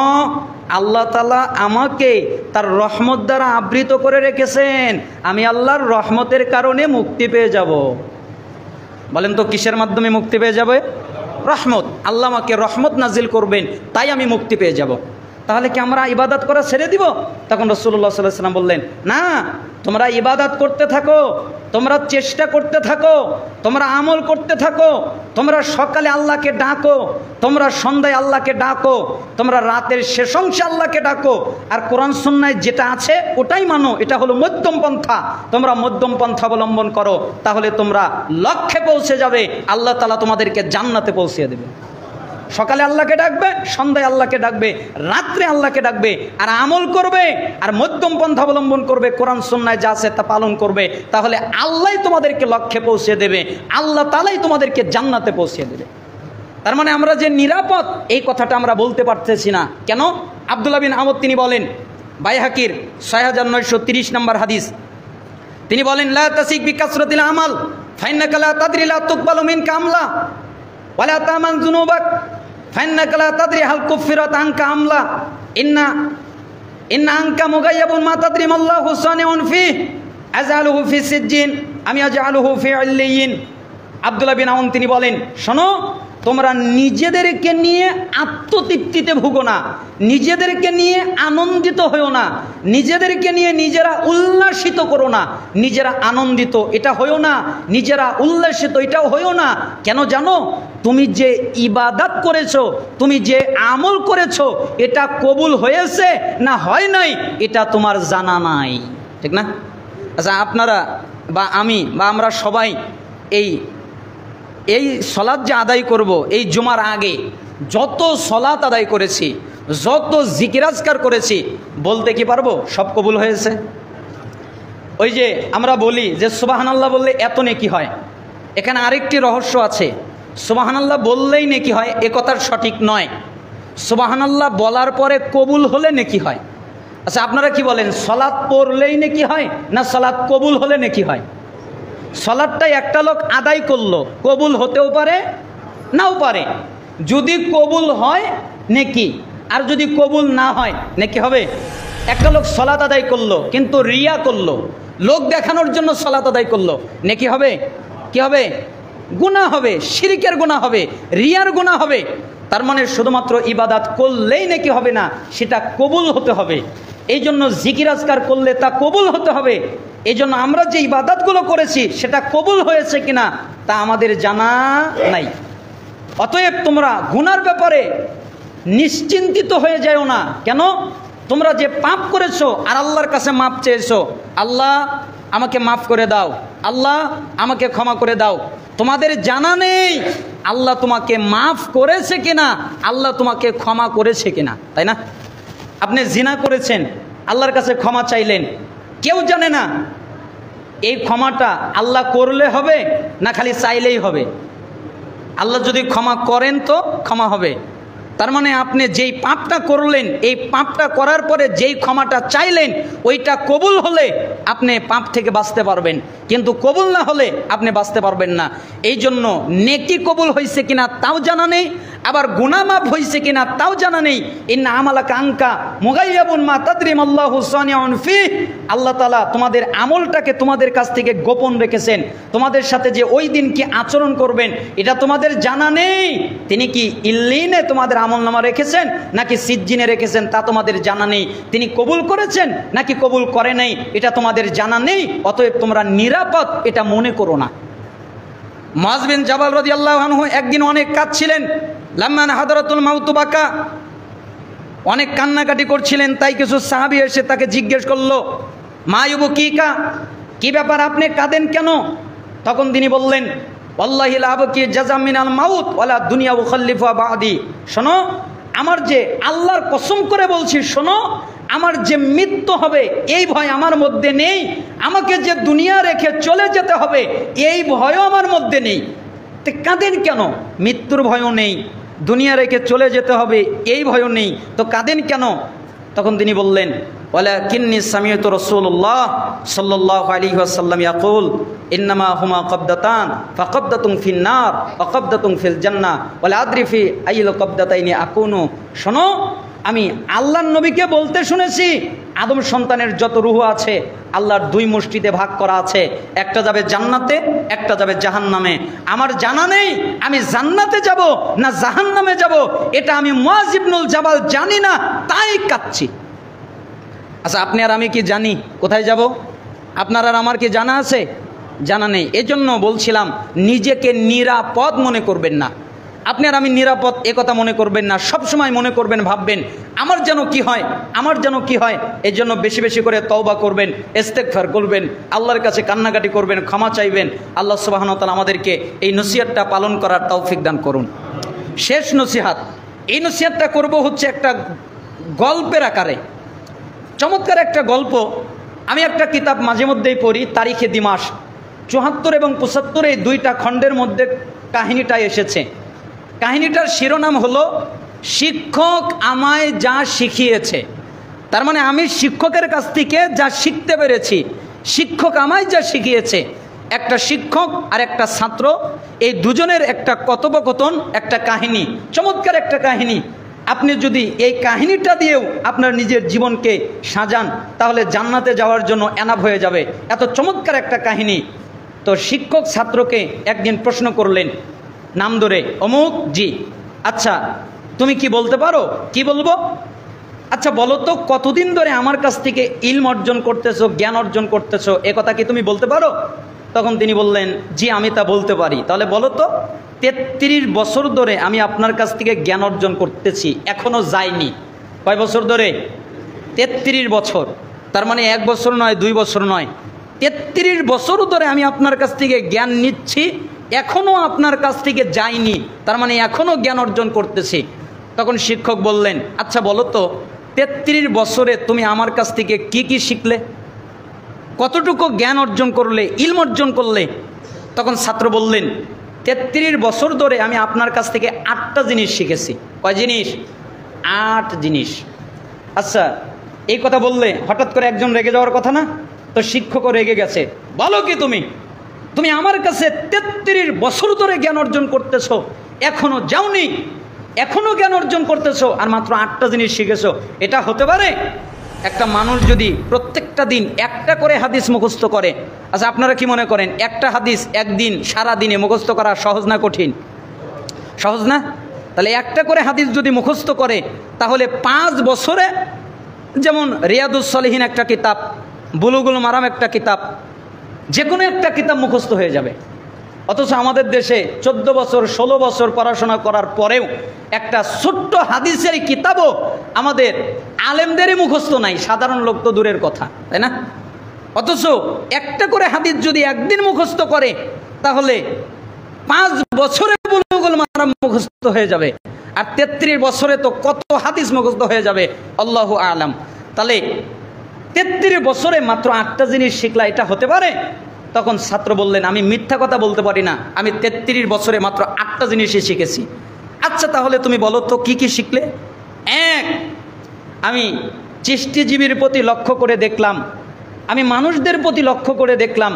আল্লাহ তাআলা আমাকে তার রহমত দ্বারা আবৃত করে রেখেছেন, আমি আল্লাহর রহমতের কারণে মুক্তি পেয়ে যাব। বলেন তো কিসের মাধ্যমে মুক্তি পেয়ে যাবে? রহমত। আল্লাহ আমাকে রহমত নাজিল করবেন, তাই আমি মুক্তি পেয়ে যাব। তাহলে কি আমরা ইবাদত করা ছেড়ে দিব? তখন রাসূলুল্লাহ সাল্লাল্লাহু আলাইহি ওয়াসাল্লাম বললেন, না, তোমরা ইবাদত করতে থাকো, তোমরা চেষ্টা করতে থাকো, তোমরা আমল করতে থাকো, তোমরা সকালে আল্লাহকে ডাকো, তোমরা সন্ধ্যায় আল্লাহকে ডাকো, তোমরা রাতের শেষ অংশে আল্লাহকে ডাকো, আর কোরআন সুন্নায় যেটা আছে ওটাই মানো, এটা হলো মধ্যম পন্থা। তোমরা মধ্যম পন্থা অবলম্বন করো, তাহলে তোমরা লক্ষ্যে পৌঁছে যাবে, আল্লাহ তাআলা তোমাদেরকে জান্নাতে পৌঁছে দেবে। সকালে আল্লাহকে ডাকবে, সন্ধ্যায় আল্লাহকে ডাকবে, রাত্রে আল্লাহকে ডাকবে, আর আমল করবে, আর মধ্যম পন্থা অবলম্বন করবে, কোরআন সুন্নায় যা আছে তা পালন করবে, তাহলে আল্লাহই তোমাদেরকে লক্ষ্যে পৌঁছে দেবে, আল্লাহ তাআলাই তোমাদেরকে জান্নাতে পৌঁছে দেবে। তার মানে আমরা যে নিরাপদ এই কথাটা আমরা বলতে পারতেছি না কেন? আব্দুল্লাহ বিন আমর তিনি বলেন, বাইহাকির 6930 নম্বর হাদিস, তিনি বলেন, লা তাসিক বিকাসরাতিল আমাল ফাইন্নাকা লা তাদরি লা তুকবালু মিনকা আমলা। ওয়ালা তামান যুনুবাক ফাইন্নাকা লা তাদরি হাল কুফিরাত আনকা আমলা ইন্না আনকা মুগায়্যাবুন মা তাদরি মাল্লাহু সানিউন ফি আজআলুহু ফি সিজ্জিন আমি আজআলুহু ফি ইল্লিয়িন। আব্দুল্লাহ বিন আউন তিনি বলেন, শোনো, তোমরা নিজেদেরকে নিয়ে আত্মতৃপ্তিতে ভুগো না, নিজেদেরকে নিয়ে আনন্দিত হও না, নিজেদেরকে নিয়ে নিজেরা উল্লাসিত করো না, নিজেরা আনন্দিত এটা হও না, নিজেরা উল্লাসিত এটাও হও না। কেন জানো? তুমি যে ইবাদত করেছো, তুমি যে আমল করেছো, এটা কবুল হয়েছে না হয় নাই এটা তোমার জানা নাই, ঠিক না? আচ্ছা, আপনারা বা আমি বা আমরা সবাই এই সলাৎ যে আদায় করব, এই জুমার আগে যত সলাৎ আদায় করেছি, যত জিকির আজকার করেছি, বলতে কি পারবো সব কবুল হয়েছে? ওই যে আমরা বলি যে সুবহানাল্লাহ বললে এত নেকি হয়, এখানে আরেকটি রহস্য আছে। সুবহানাল্লাহ বললেই নেকি হয় এ কথার সঠিক নয়। সুবহানাল্লাহ বলার পরে কবুল হলে নেকি হয়। আচ্ছা, আপনারা কি বলেন, সলাৎ পড়লেই নেকি হয় না সলাৎ কবুল হলে নেকি হয়? সলাৎটাই একটা লোক আদায় করলো, কবুল হতেও পারে নাও পারে। যদি কবুল হয় নেকি, আর যদি কবুল না হয় নেকি হবে? একটা লোক সলাৎ আদায় করলো কিন্তু রিয়া করলো, লোক দেখানোর জন্য সলাৎ আদায় করলো, নেকি হবে? কি হবে? গুনাহ হবে, শিরকের গুনাহ হবে, রিয়ার গুনাহ হবে। তার মানে শুধুমাত্র ইবাদত করলেই নেকি হবে না, সেটা কবুল হতে হবে। এই জন্য জিকির আজকার করলে তা কবুল হতে হবে। এই জন্য আমরা যে ইবাদতগুলো করেছি সেটা কবুল হয়েছে কিনা তা আমাদের জানা নাই। অতএব তোমরা গুনার ব্যাপারে নিশ্চিন্তিত হয়ে যাও না। কেন? তোমরা যে পাপ করেছো আর আল্লাহর কাছে মাপ চেয়েছো, আল্লাহ আমাকে মাফ করে দাও, আল্লাহ আমাকে ক্ষমা করে দাও, তোমাদের জানা নেই আল্লাহ তোমাকে মাফ করেছে কিনা, আল্লাহ তোমাকে ক্ষমা করেছে কিনা, তাই না? আপনি জিনা করেছেন, আল্লাহর কাছে ক্ষমা চাইলেন, কেউ জানে না এই ক্ষমাটা আল্লাহ করলে হবে না খালি চাইলেই হবে। আল্লাহ যদি ক্ষমা করেন তো ক্ষমা হবে। তার মানে আপনি যেই পাপটা করলেন, এই পাপটা করার পরে যেই ক্ষমাটা চাইলেন, ওইটা কবুল হলে আপনি পাপ থেকে বাঁচতে পারবেন, কিন্তু কবুল না হলে আপনি বাঁচতে পারবেন না। এই জন্য নেকি কবুল হয়েছে কিনা তাও জানা নেই, আবার গুনাহ মাফ হয়েছে কিনা তাও জানা নেই। ইন্না আমালাকা আনকা মুগায়্যাবুন মা তাদরি মাল্লাহু সানিউন ফি। আল্লাহ তাআলা তোমাদের আমলটাকে তোমাদের কাছ থেকে গোপন রেখেছেন। তোমাদের সাথে যে ওই দিন কি আচরণ করবেন এটা তোমাদের জানা নেই। তিনি কি ইল্লিনে তোমাদের আমলনামা রেখেছেন নাকি সিজ্জিনে রেখেছেন তা তোমাদের জানা নেই। তিনি কবুল করেছেন নাকি কবুল করে নাই এটা তোমাদের জানা নেই। অতএব তোমরা নিরাপদ এটা মনে করো না। মুআয বিন জাবাল রাদিয়াল্লাহু আনহু একদিন অনেক কাঁদছিলেন, লাম্মান হাদরাতুল মাউত বাকা, অনেক কান্নাকাটি করছিলেন। তাই কিছু সাহাবী এসে তাকে জিজ্ঞেস করলো, মা ইউবকিকা, কি ব্যাপার আপনি কাঁদেন কেন? তখন তিনি বললেন, ওয়াল্লাহি লা আবকি জাযাম মিনাল মাউত ওয়ালা দুনিয়া উখাল্লিফুহা বাদি। শোনো, আমার যে আল্লাহর কসম করে বলছি, শোনো, আমার যে মৃত্যু হবে এই ভয় আমার মধ্যে নেই, আমাকে যে দুনিয়া রেখে চলে যেতে হবে এই ভয়ও আমার মধ্যে নেই। তো কাঁদেন কেন? মৃত্যুর ভয়ও নেই, দুনিয়া রেখে চলে যেতে হবে এই ভয়ও নেই, তো কাঁদেন কেন? তখন তিনি বললেন, ওয়ালাকিন্নী সামিয়তু রাসূলুল্লাহ সাল্লাল্লাহু আলাইহি ওয়াসাল্লাম ইয়াকুল ইন্নামা হুমা কবদাতান ফাকবদাতুন ফিন নার ওয়া কবদাতুন ফিল জান্নাহ ওয়ালা আদরি ফি আইয়িল কবদাতাইনি আকুনু। শোনো, আমি আল্লাহর নবীকে বলতে শুনেছি, আদম সন্তানের যত রূহ আছে আল্লাহর দুই মুষ্টিতে ভাগ করা আছে, একটা যাবে জান্নাতে, একটা যাবে জাহান্নামে। আমার জানা নেই আমি জান্নাতে যাব না জাহান্নামে যাব, এটা আমি মুআয ইবনুল জাবাল জানি না, তাই কাঁদছি। আচ্ছা, আপনি আর আমি কি জানি কোথায় যাব? আপনার আর আমার কি জানা আছে? জানা নেই। এজন্য বলছিলাম নিজেকে নিরাপদ মনে করবেন না। আপনি আর আমি নিরাপদ এ কথা মনে করবেন না, সবসময় মনে করবেন, ভাববেন আমার যেন কি হয়, আমার যেন কি হয়। এই জন্য বেশি বেশি করে তওবা করবেন, ইস্তেগফার করবেন, আল্লাহর কাছে কান্নাকাটি করবেন, ক্ষমা চাইবেন। আল্লাহ সুবহানাহু ওয়া তাআলা আমাদেরকে এই নসিহতটা পালন করার তৌফিক দান করুন। শেষ নসিহত, এই নসিহতটা করব হচ্ছে একটা গল্পের আকারে। চমৎকার একটা গল্প। আমি একটা কিতাব মাঝে মধ্যেই পড়ি, তারিখে দিমাশ ৭৪ এবং ৭৫ এই দুইটা খণ্ডের মধ্যে কাহিনীটা এসেছে। কাহিনীটার শিরোনাম হলো শিক্ষক আমায় যা শিখিয়েছে। তার মানে আমি শিক্ষকের কাছ থেকে যা শিখতে পেরেছি, শিক্ষক আমায় যা শিখিয়েছে, একটা শিক্ষক আর একটা ছাত্র, এই দুজনের একটা কথোপকথন, একটা কাহিনী, চমৎকার একটা কাহিনী। আপনি যদি এই কাহিনীটা দিয়েও আপনার নিজের জীবনকে সাজান তাহলে জান্নাতে যাওয়ার জন্য এনাফ হয়ে যাবে। এত চমৎকার একটা কাহিনী। তো শিক্ষক ছাত্রকে একদিন প্রশ্ন করলেন নাম ধরে, অমুক, জি, আচ্ছা তুমি কি বলতে পারো? কি বলবো? আচ্ছা বলো তো, কতদিন ধরে আমার কাছ থেকে ইলম অর্জন করতেছো, জ্ঞান অর্জন করতেছো, এ কথা কি তুমি বলতে পারো? তখন তিনি বললেন, জি আমি তা বলতে পারি। তাহলে বলো তো, 33 বছর ধরে আমি আপনার কাছ থেকে জ্ঞান অর্জন করতেছি, এখনো যাইনি। কয় বছর ধরে? 33 বছর। তার মানে 1 বছর নয়, 2 বছর নয়, 33 বছর ধরে আমি আপনার কাছ থেকে জ্ঞান নিচ্ছি, এখনো আপনার কাছ থেকে যাইনি, তার মানে এখনো জ্ঞান অর্জন করতেছি। তখন শিক্ষক বললেন, আচ্ছা বলো তো, 33 বছরে তুমি আমার কাছ থেকে কি কি শিখলে? কতটুকু জ্ঞান অর্জন করলে, ইলম অর্জন করলে? তখন ছাত্র বললেন, 33 বছর ধরে আমি আপনার কাছ থেকে 8টা জিনিস শিখেছি। কয় জিনিস? 8 জিনিস। আচ্ছা এই কথা বললে হঠাৎ করে একজন রেগে যাওয়ার কথা না? তো শিক্ষকও রেগে গেছে। বলো কি তুমি, তুমি আমার কাছে 33 বছর ধরে জ্ঞান অর্জন করতেছো, এখনো যাওনি, এখনো জ্ঞান অর্জন করতেছো, আর মাত্র 8টা জিনিস শিখেছো? এটা হতে পারে? একটা মানুষ যদি প্রত্যেকটা দিন একটা করে হাদিস মুখস্থ করে, আচ্ছা আপনারা কি মনে করেন একটা হাদিস একদিন সারা দিনে মুখস্থ করা সহজ না কঠিন? সহজ না? তাহলে একটা করে হাদিস যদি মুখস্থ করে তাহলে 5 বছরে, যেমন রিয়াদুস সলিহিন একটা কিতাব, বুলুগুল মারাম একটা কিতাব, যে কোনো একটা কিতাব মুখস্থ হয়ে যাবে। অথচ আমাদের দেশে 14 বছর 16 বছর পড়াশোনা করার পরেও একটা ছোট্ট হাদিসের কিতাবও আমাদের আলেমদেরই মুখস্থ নাই, সাধারণ লোক তো দূরের কথা, তাই না? অথচ একটা করে হাদিস যদি একদিন মুখস্থ করে তাহলে 5 বছরে বুলুগুল মারাম মুখস্থ হয়ে যাবে, আর 33 বছরে তো কত হাদিস মুখস্থ হয়ে যাবে, আল্লাহু আলাম। তাহলে 33 বছরে মাত্র 8টা জিনিস শিখলা, এটা হতে পারে? তখন ছাত্র বললেন, আমি মিথ্যা কথা বলতে পারি না, আমি 33 বছরে মাত্র 8টা জিনিসই শিখেছি। আচ্ছা তাহলে তুমি বলো তো কি কি শিখলে? 1, আমি চিষ্টিজীবীর প্রতি লক্ষ্য করে দেখলাম, আমি মানুষদের প্রতি লক্ষ্য করে দেখলাম,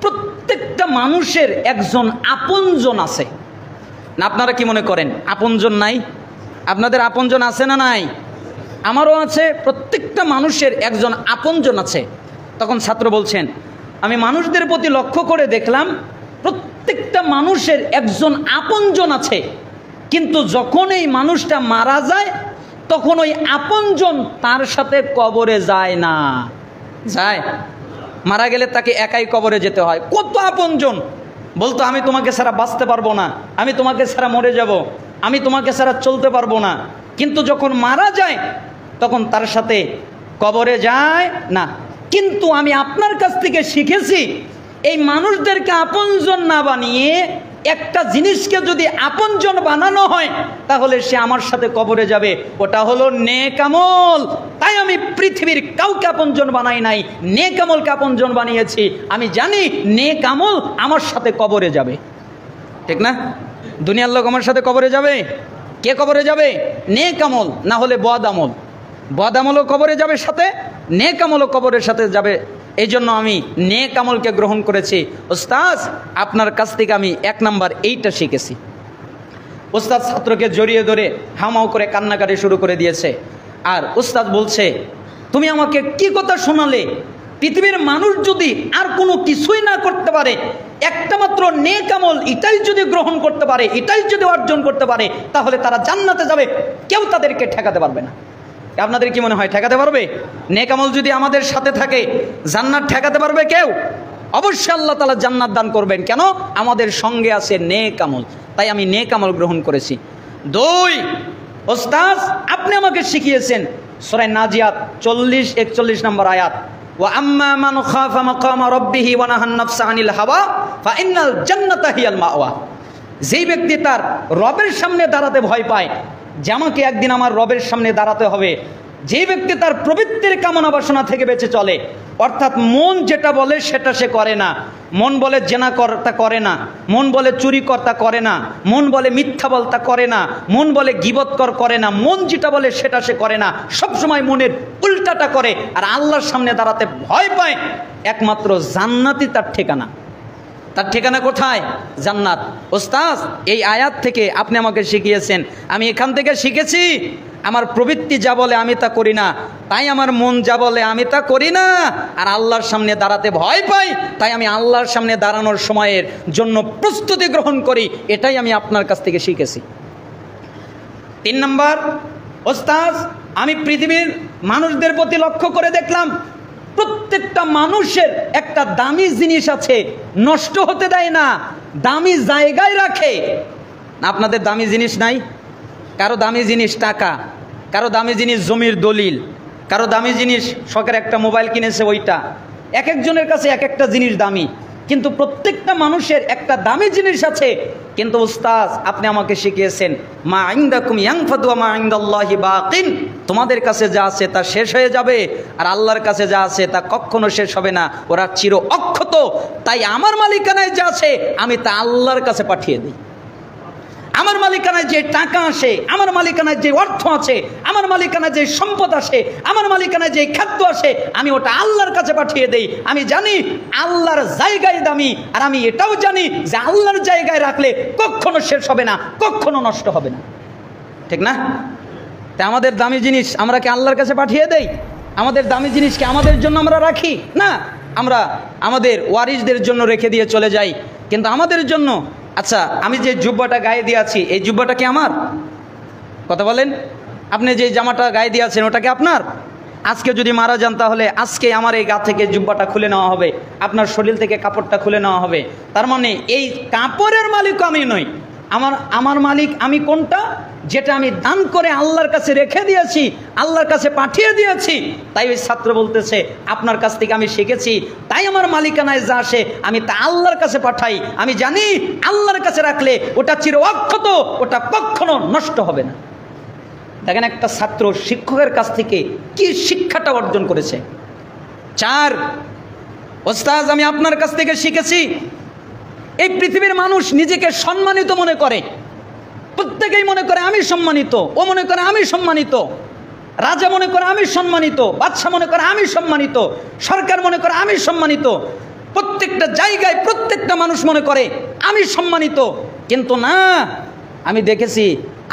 প্রত্যেকটা মানুষের একজন আপনজন আছে। না আপনারা কি মনে করেন আপনজন নাই? আপনাদের আপনজন আছে না নাই? আমারও আছে। প্রত্যেকটা মানুষের একজন আপনজন আছে। তখন ছাত্র বলছেন, আমি মানুষদের প্রতি লক্ষ্য করে দেখলাম প্রত্যেকটা মানুষের একজন আপনজন আছে, কিন্তু যখন এই মানুষটা মারা যায় তখন ওই আপনজন তার সাথে কবরে যায় না। যায়? মারা গেলে তাকে একাই কবরে যেতে হয়। কত আপনজন বলতো, আমি তোমাকে ছাড়া বাঁচতে পারবো না, আমি তোমাকে ছাড়া মরে যাব, আমি তোমাকে ছাড়া চলতে পারবো না, কিন্তু যখন মারা যায় তখন তার সাথে কবরে যায় না। কিন্তু আমি আপনার কাছ থেকে শিখেছি, এই মানুষদেরকে আপনজন না বানিয়ে একটা জিনিসকে যদি আপনজন বানানো হয় তাহলে সে আমার সাথে কবরে যাবে, ওটা হলো নেক আমল। তাই আমি পৃথিবীর কাউকে আপনজন বানাই নাই, নেক আমলকে আপনজন বানিয়েছি। আমি জানি নেক আমল আমার সাথে কবরে যাবে, ঠিক না? দুনিয়ার লোক আমার সাথে কবরে যাবে? কে কবরে যাবে? নেক আমল, না হলে বদ আমল। বদ আমলও কবরে যাবে সাথে, নেক আমলও কবরের সাথে যাবে। এই জন্য আমি নেক আমলকে গ্রহণ করেছি। ওস্তাদ আপনার কাছ থেকে আমি 1 নাম্বার এইটা শিখেছি। ওস্তাদ ছাত্রকে জড়িয়ে ধরে হামাও করে কান্নাকাটি শুরু করে দিয়েছে। আর ওস্তাদ বলছে, তুমি আমাকে কি কথা শোনালে? পৃথিবীর মানুষ যদি আর কোনো কিছুই না করতে পারে, একটা মাত্র নেক আমল এটাই যদি গ্রহণ করতে পারে, এটাই যদি অর্জন করতে পারে, তাহলে তারা জান্নাতে যাবে, কেউ তাদেরকে ঠেকাতে পারবে না। আপনাদের কি মনে হয় ঠেকাতে পারবে? নেক আমল যদি আমাদের সাথে থাকে জান্নাত ঠেকাতে পারবে কেউ? অবশ্যই আল্লাহ তাআলা জান্নাত দান করবেন। কেন? আমাদের সঙ্গে আছে নেক আমল। তাই আমি নেক আমল গ্রহণ করেছি। 2, ওস্তাদ আপনি আমাকে শিখিয়েছেন সূরা নাজিয়াত 40-41 নম্বর আয়াত, ওয়া আম্মা মান খাফা মাকামা রাব্বিহি ওয়া নাহান নাফসা আনিল হাওয়া ফা ইন্নাল জান্নাতা হিয়াল মাওয়া। যেই ব্যক্তি তার রবের সামনে দাঁড়াতে ভয় পায়, যে আমাকে একদিন আমার রবের সামনে দাঁড়াতে হবে, যে ব্যক্তি তার প্রবৃত্তির কামনা বাসনা থেকে বেঁচে চলে, অর্থাৎ মন যেটা বলে সেটা সে করে না, মন বলে জেনা কর তা করে না, মন বলে চুরি কর তা করে না, মন বলে মিথ্যা বল তা করে না, মন বলে গীবত কর করে না, মন যেটা বলে সেটা সে করে না, সবসময় মনের উল্টাটা করে, আর আল্লাহর সামনে দাঁড়াতে ভয় পায়, একমাত্র জান্নাতই তার ঠিকানা। তার ঠিকানা কোথায়? জান্নাত। ওস্তাদ, এই আয়াত থেকে আপনি আমাকে শিখিয়েছেন, আমি এখান থেকে শিখেছি আমার প্রবৃত্তি যা বলে আমি তা করি না, তাই আমার মন যা বলে আমি তা করি না, আর আল্লাহর সামনে দাঁড়াতে ভয় পাই, তাই আমি আল্লাহর সামনে দাঁড়ানোর সময়ের জন্য প্রস্তুতি গ্রহণ করি। এটাই আমি আপনার কাছ থেকে শিখেছি। 3 নম্বর, ওস্তাদ, আমি পৃথিবীর মানুষদের প্রতি লক্ষ্য করে দেখলাম প্রত্যেকটা মানুষের একটা দামি জিনিস আছে, নষ্ট হতে দেয় না, দামি জায়গায় রাখে। আপনাদের দামি জিনিস নাই? কারো দামি জিনিস টাকা, কারো দামি জিনিস জমির দলিল, কারো দামি জিনিস শখের একটা মোবাইল কিনেছে ওইটা। এক একজনের কাছে এক একটা জিনিস দামি, কিন্তু প্রত্যেকটা মানুষের একটা দামি জিনিস আছে। কিন্তু উস্তাদ, আপনি আমাকে শিখিয়েছেন মা ইনদাকুম ইয়ানফাদু ওয়া মা ইনদাল্লাহি বাকিন, তোমাদের কাছে যা আছে তা শেষ হয়ে যাবে, আর আল্লাহর কাছে যা আছে তা কখনো শেষ হবে না, ওরা চির অক্ষত। তাই আমার মালিকানায় যা আছে আমি তা আল্লাহর কাছে পাঠিয়ে দিই। আমার মালিকানায় যে টাকা আসে, আমার মালিকানায় যে অর্থ আছে, আমার মালিকানায় যে সম্পদ আসে, আমার মালিকানায় যে খাদ্য আসে, আমি ওটা আল্লাহর কাছে পাঠিয়ে দেই। আমি জানি আল্লাহর জায়গায় দামি, আর আমি এটাও জানি যে আল্লাহর জায়গায় রাখলে কখনো শেষ হবে না, কখনো নষ্ট হবে না। ঠিক না? তাই আমাদের দামি জিনিস আমরা কি আল্লাহর কাছে পাঠিয়ে দেই? আমাদের দামি জিনিসকে আমাদের জন্য আমরা রাখি না, আমরা আমাদের ওয়ারিসদের জন্য রেখে দিয়ে চলে যাই। কিন্তু আমাদের জন্য, আচ্ছা, আমি যে জুব্বাটা গায়ে দিয়ে আছি, এই জুব্বাটা কি আমার? কথা বলেন। আপনি যে জামাটা গায়ে দিয়ে আছেন ওটা কি আপনার? আজকে যদি মারা যান তাহলে আজকে আমার এই গা থেকে জুব্বাটা খুলে নেওয়া হবে, আপনার শরীর থেকে কাপড়টা খুলে নেওয়া হবে। তার মানে এই কাপড়ের মালিক আমি নই, আমার মালিক আমি কোনটা? যেটা আমি দান করে আল্লাহর কাছে রেখে দিয়েছি, আল্লাহর কাছে পাঠিয়ে দিয়েছি। তাই ওই ছাত্র বলতেছে আপনার কাছ থেকে আমি শিখেছি, তাই আমার মালিকানায় যা আসে আমি তা আল্লাহর কাছে পাঠাই। আমি জানি আল্লাহর কাছে রাখলে ওটা চির অক্ষত, ওটা কখনো নষ্ট হবে না। দেখেন একটা ছাত্র শিক্ষকের কাছ থেকে কি শিক্ষাটা অর্জন করেছে। 4, ওস্তাদ, আমি আপনার কাছ থেকে শিখেছি এই পৃথিবীর মানুষ নিজেকে সম্মানিত মনে করে, প্রত্যেকেই মনে করে আমি সম্মানিত, ও মনে করে আমি সম্মানিত, রাজা মনে করে আমি সম্মানিত, বাদশা মনে করে আমি সম্মানিত, সরকার মনে করে আমি সম্মানিত, প্রত্যেকটা জায়গায় প্রত্যেকটা মানুষ মনে করে আমি সম্মানিত। কিন্তু না, আমি দেখেছি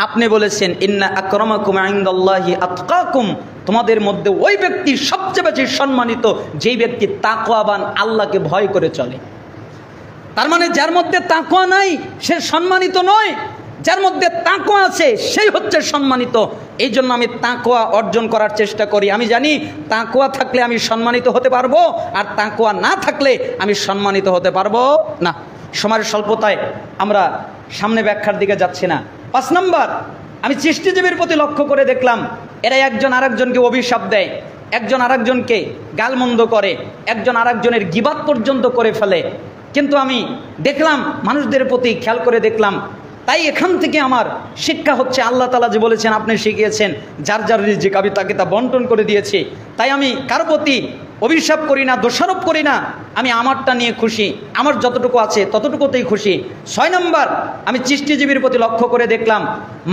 আপনি বলেছেন ইন্না আকরামাকুম ইনদাল্লাহি আতকাকুম, তোমাদের মধ্যে ওই ব্যক্তি সবচেয়ে বেশি সম্মানিত যেই ব্যক্তি তাকওয়াবান, আল্লাহকে ভয় করে চলে। তার মানে যার মধ্যে তাকওয়া নাই সে সম্মানিত নয়, যার মধ্যে তাকওয়া আছে সেই হচ্ছে সম্মানিত। এই জন্য আমি তাকওয়া অর্জন করার চেষ্টা করি। আমি জানি তাকওয়া থাকলে আমি সম্মানিত হতে পারবো, আর তাকওয়া না থাকলে আমি সম্মানিত হতে পারবো না। সময়ের স্বল্পতায় আমরা সামনে ব্যাখ্যার দিকে যাচ্ছি না। 5 নম্বর, আমি সৃষ্টিজীবীর প্রতি লক্ষ্য করে দেখলাম এরা একজন আরেকজনকে অভিশাপ দেয়, একজন আরেকজনকে গালমন্দ করে, একজন আরেকজনের গীবাত পর্যন্ত করে ফেলে। কিন্তু আমি দেখলাম মানুষদের প্রতি খেয়াল করে দেখলাম। তাই এখান থেকে আমার শিক্ষা হচ্ছে, আল্লাহ তাআলা যে বলেছেন আপনি শিখিয়েছেন যার যার রিজিক আমি তাকে তা বন্টন করে দিয়েছি। তাই আমি কারো প্রতি অভিশাপ করি না, দোষারোপ করি না, আমি আমারটা নিয়ে খুশি, আমার যতটুকু আছে ততটুকুতেই খুশি। 6 নম্বর, আমি সৃষ্টিজীবীর প্রতি লক্ষ্য করে দেখলাম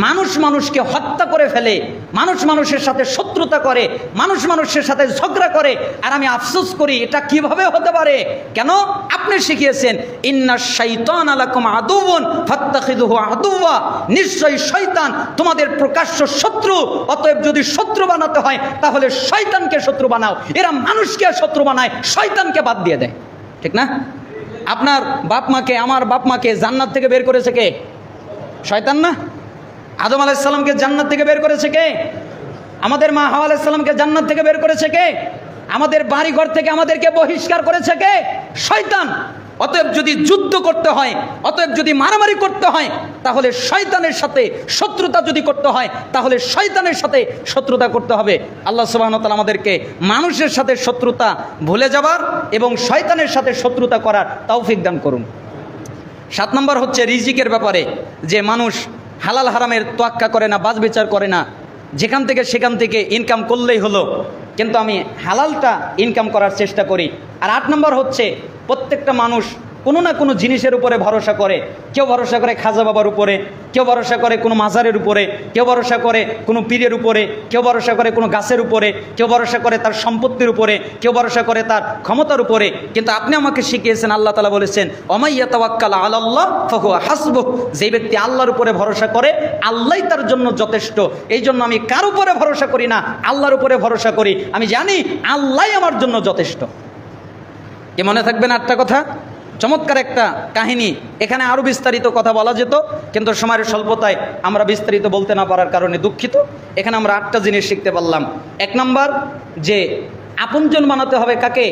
মানুষ মানুষকে হত্যা করে ফেলে, মানুষ মানুষের সাথে শত্রুতা করে, মানুষ মানুষের সাথে ঝগড়া করে, আর আমি আফসোস করি এটা কিভাবে হতে পারে। কেন? আপনি শিখিয়েছেন ইন্নাশ শাইতানা লাকুম আদুউন ফাত্তাখিযুহু আদুওয়া, নিশ্চয়ই শয়তান তোমাদের প্রকাশ্য শত্রু, অতএব যদি শত্রু বানাতে হয় তাহলে শয়তানকে শত্রু বানাও। এরা মানুষকে শত্রু বানায়, শয়তানকে বাদ দিয়ে দেয়। ঠিক না? আপনার বাপ মাকে, আমার বাপ মাকে জান্নাত থেকে বের করেছে কে? শয়তান না? আদম আলাইহিস সালামকে জান্নাত থেকে বের করেছে কে? আমাদের মা হাওয়া আলাইহিস সালামকে জান্নাত থেকে বের করেছে কে? আমাদের বাড়ি ঘর থেকে আমাদেরকে বহিষ্কার করেছে কে? শয়তান। অতএব যদি যুদ্ধ করতে হয়, অতএব যদি মারামারি করতে হয়, তাহলে শয়তানের সাথে শত্রুতা যদি করতে হয় তাহলে শয়তানের সাথে শত্রুতা করতে হবে। আল্লাহ সুবহানাহু ওয়া তাআলা আমাদেরকে মানুষের সাথে শত্রুতা ভুলে যাবার এবং শয়তানের সাথে শত্রুতা করার তৌফিক দান করুন। 7 নম্বর হচ্ছে রিজিকের ব্যাপারে, যে মানুষ হালাল হারামের তোয়াক্কা করে না, বাজ বিচার করে না, যেখান থেকে সেখান থেকে ইনকাম করলেই হলো, কিন্তু আমি হালালটা ইনকাম করার চেষ্টা করি। আর 8 নম্বর হচ্ছে প্রত্যেকটা মানুষ কোনো না কোনো জিনিসের উপরে ভরসা করে। কেউ ভরসা করে খাজা বাবার উপরে, কেউ ভরসা করে কোনো মাজারের উপরে, কেউ ভরসা করে কোনো পীরের উপরে, কেউ ভরসা করে কোনো গাছের উপরে, কেউ ভরসা করে তার সম্পত্তির উপরে, কেউ ভরসা করে তার ক্ষমতার উপরে। কিন্তু আপনি আমাকে শিখিয়েছেন, আল্লাহ তাআলা বলেছেন ওমাইয়া তাওয়াক্কাল আলাল্লাহ ফাহুয়া হাসবুহ, যে ব্যক্তি আল্লাহর উপরে ভরসা করে আল্লাহই তার জন্য যথেষ্ট। এই জন্য আমি কার উপরে ভরসা করি না, আল্লাহর উপরে ভরসা করি। আমি জানি আল্লাহই আমার জন্য যথেষ্ট। কি মনে থাকবে না একটা কথা? চমৎকার একটা কাহিনী। এখানে আরও বিস্তারিত কথা বলা যেত, কিন্তু সময়ের স্বল্পতায় আমরা বিস্তারিত বলতে না পারার কারণে দুঃখিত। এখানে আমরা 8টা জিনিস শিখতে পারলাম। 1 নম্বর, যে আপনজন বানাতে হবে কাকে?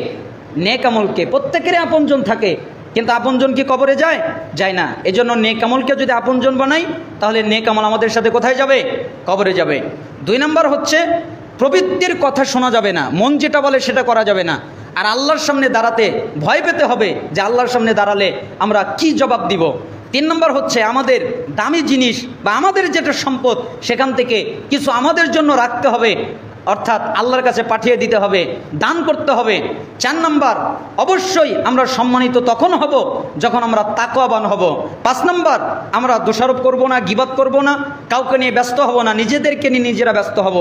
নেক আমলকে। প্রত্যেকেরই আপনজন থাকে, কিন্তু আপনজন কি কবরে যায়? যায় না। এজন্য নেক আমলকে যদি আপনজন বানাই, তাহলে নেক আমল আমাদের সাথে কোথায় যাবে? কবরে যাবে। 2 নম্বর হচ্ছে প্রবৃত্তির কথা শোনা যাবে না, মন যেটা বলে সেটা করা যাবে না। আর আল্লাহর সামনে দাঁড়াতে ভয় পেতে হবে যে আল্লাহর সামনে দাঁড়ালে আমরা কি জবাব দিব। 3 নম্বর হচ্ছে আমাদের দামি জিনিস বা আমাদের যেটা সম্পদ, সেখান থেকে কিছু আমাদের জন্য রাখতে হবে, অর্থাৎ আল্লাহর কাছে পাঠিয়ে দিতে হবে, দান করতে হবে। 4 নম্বর, অবশ্যই আমরা সম্মানিত তখন হব যখন আমরা তাকওয়াবান হব। 5 নম্বর, আমরা দোষারোপ করব না, গীবত করব না, কাউকে নিয়ে ব্যস্ত হব না, নিজেদেরকে নিয়ে নিজেরা ব্যস্ত হব।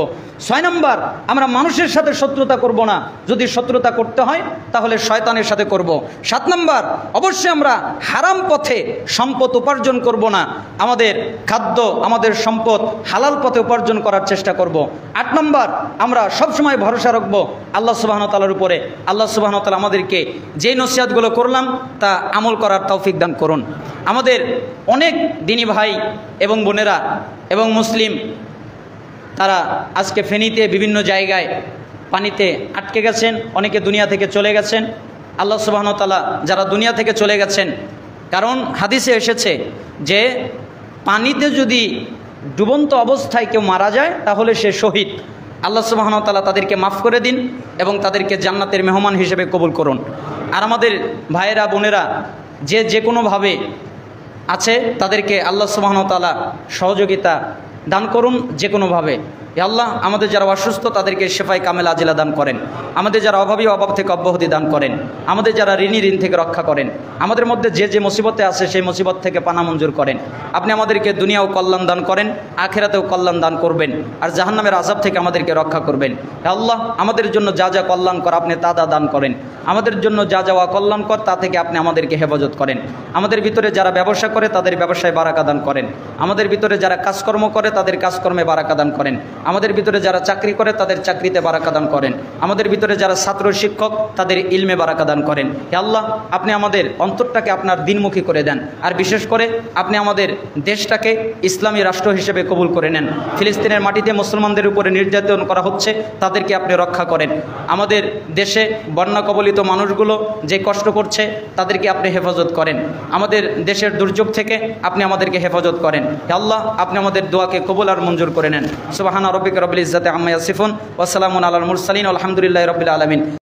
6 নম্বর, আমরা মানুষের সাথে শত্রুতা করব না, যদি শত্রুতা করতে হয় তাহলে শয়তানের সাথে করব। 7 নম্বর, অবশ্যই আমরা হারাম পথে সম্পদ উপার্জন করব না, আমাদের খাদ্য, আমাদের সম্পদ হালাল পথে উপার্জন করার চেষ্টা করব। 8 নম্বর, আমরা সবসময় ভরসা রাখবো আল্লাহ সুবহানাহু ওয়া তাআলার উপরে। আল্লাহ সুবহানাহু ওয়া তাআলা আমাদেরকে যেই নসিহতগুলো করলাম তা আমল করার তৌফিক দান করুন। আমাদের অনেক দিনী ভাই এবং বোনেরা এবং মুসলিম, তারা আজকে ফেনীতে বিভিন্ন জায়গায় পানিতে আটকে গেছেন, অনেকে দুনিয়া থেকে চলে গেছেন। আল্লাহ সুবহানাহু ওয়া তাআলা যারা দুনিয়া থেকে চলে গেছেন, কারণ হাদিসে এসেছে যে পানিতে যদি ডুবন্ত অবস্থায় কেউ মারা যায় তাহলে সে শহীদ। আল্লাহ সুবহানাহু ওয়া তাআলা তাদেরকে মাফ করে দিন এবং তাদেরকে জান্নাতের মেহমান হিসেবে কবুল করুন। আর আমাদের ভাইয়েরা বোনেরা যে কোনোভাবে আছে, তাদেরকে আল্লাহ সুবহানাহু ওয়া তাআলা সহযোগিতা দান করুন যে কোনোভাবে। আল্লাহ আমাদের যারা অসুস্থ তাদেরকে শেফায়ে কামেল আজিলা দান করেন, আমাদের যারা অভাবী অভাব থেকে অব্যাহতি দান করেন, আমাদের যারা ঋণী ঋণ থেকে রক্ষা করেন, আমাদের মধ্যে যে মুসিবতে আছে সেই মুসিবত থেকে পানা মঞ্জুর করেন। আপনি আমাদেরকে দুনিয়াও কল্যাণ দান করেন, আখিরাতেও কল্যাণ দান করবেন, আর জাহান্নামের আযাব থেকে আমাদেরকে রক্ষা করবেন। আল্লাহ আমাদের জন্য যা যা কল্যাণকর আপনি তা দান করেন, আমাদের জন্য যা যা অকল্যাণকর তা থেকে আপনি আমাদেরকে হেফাজত করেন। আমাদের ভিতরে যারা ব্যবসা করে তাদের ব্যবসায় বারাকা দান করেন, আমাদের ভিতরে যারা কাজকর্ম করে তাদের কাজকর্মে বারাকা দান করেন, আমাদের ভিতরে যারা চাকরি করে তাদের চাকরিতে বারাকা দান করেন, আমাদের ভিতরে যারা ছাত্র শিক্ষক তাদের ইলমে বারাকা দান করেন। হে আল্লাহ, আপনি আমাদের অন্তরটাকে আপনার দিনমুখী করে দেন, আর বিশেষ করে আপনি আমাদের দেশটাকে ইসলামী রাষ্ট্র হিসেবে কবুল করে নেন। ফিলিস্তিনের মাটিতে মুসলমানদের উপরে নির্যাতন করা হচ্ছে, তাদেরকে আপনি রক্ষা করেন। আমাদের দেশে বন্যা কবলিত মানুষগুলো যে কষ্ট করছে তাদেরকে আপনি হেফাজত করেন। আমাদের দেশের দুর্যোগ থেকে আপনি আমাদেরকে হেফাজত করেন। হে আল্লাহ, আপনি আমাদের দোয়াকে কবুল আর মঞ্জুর করে নেন। সুবহানা রাব্বিকা রাব্বিল ইজ্জাতি আম্মা ইয়াসিফুন ওয়া সালামুন আলাল মুরসালিন আলহামদুলিল্লাহি রাব্বিল আলামিন।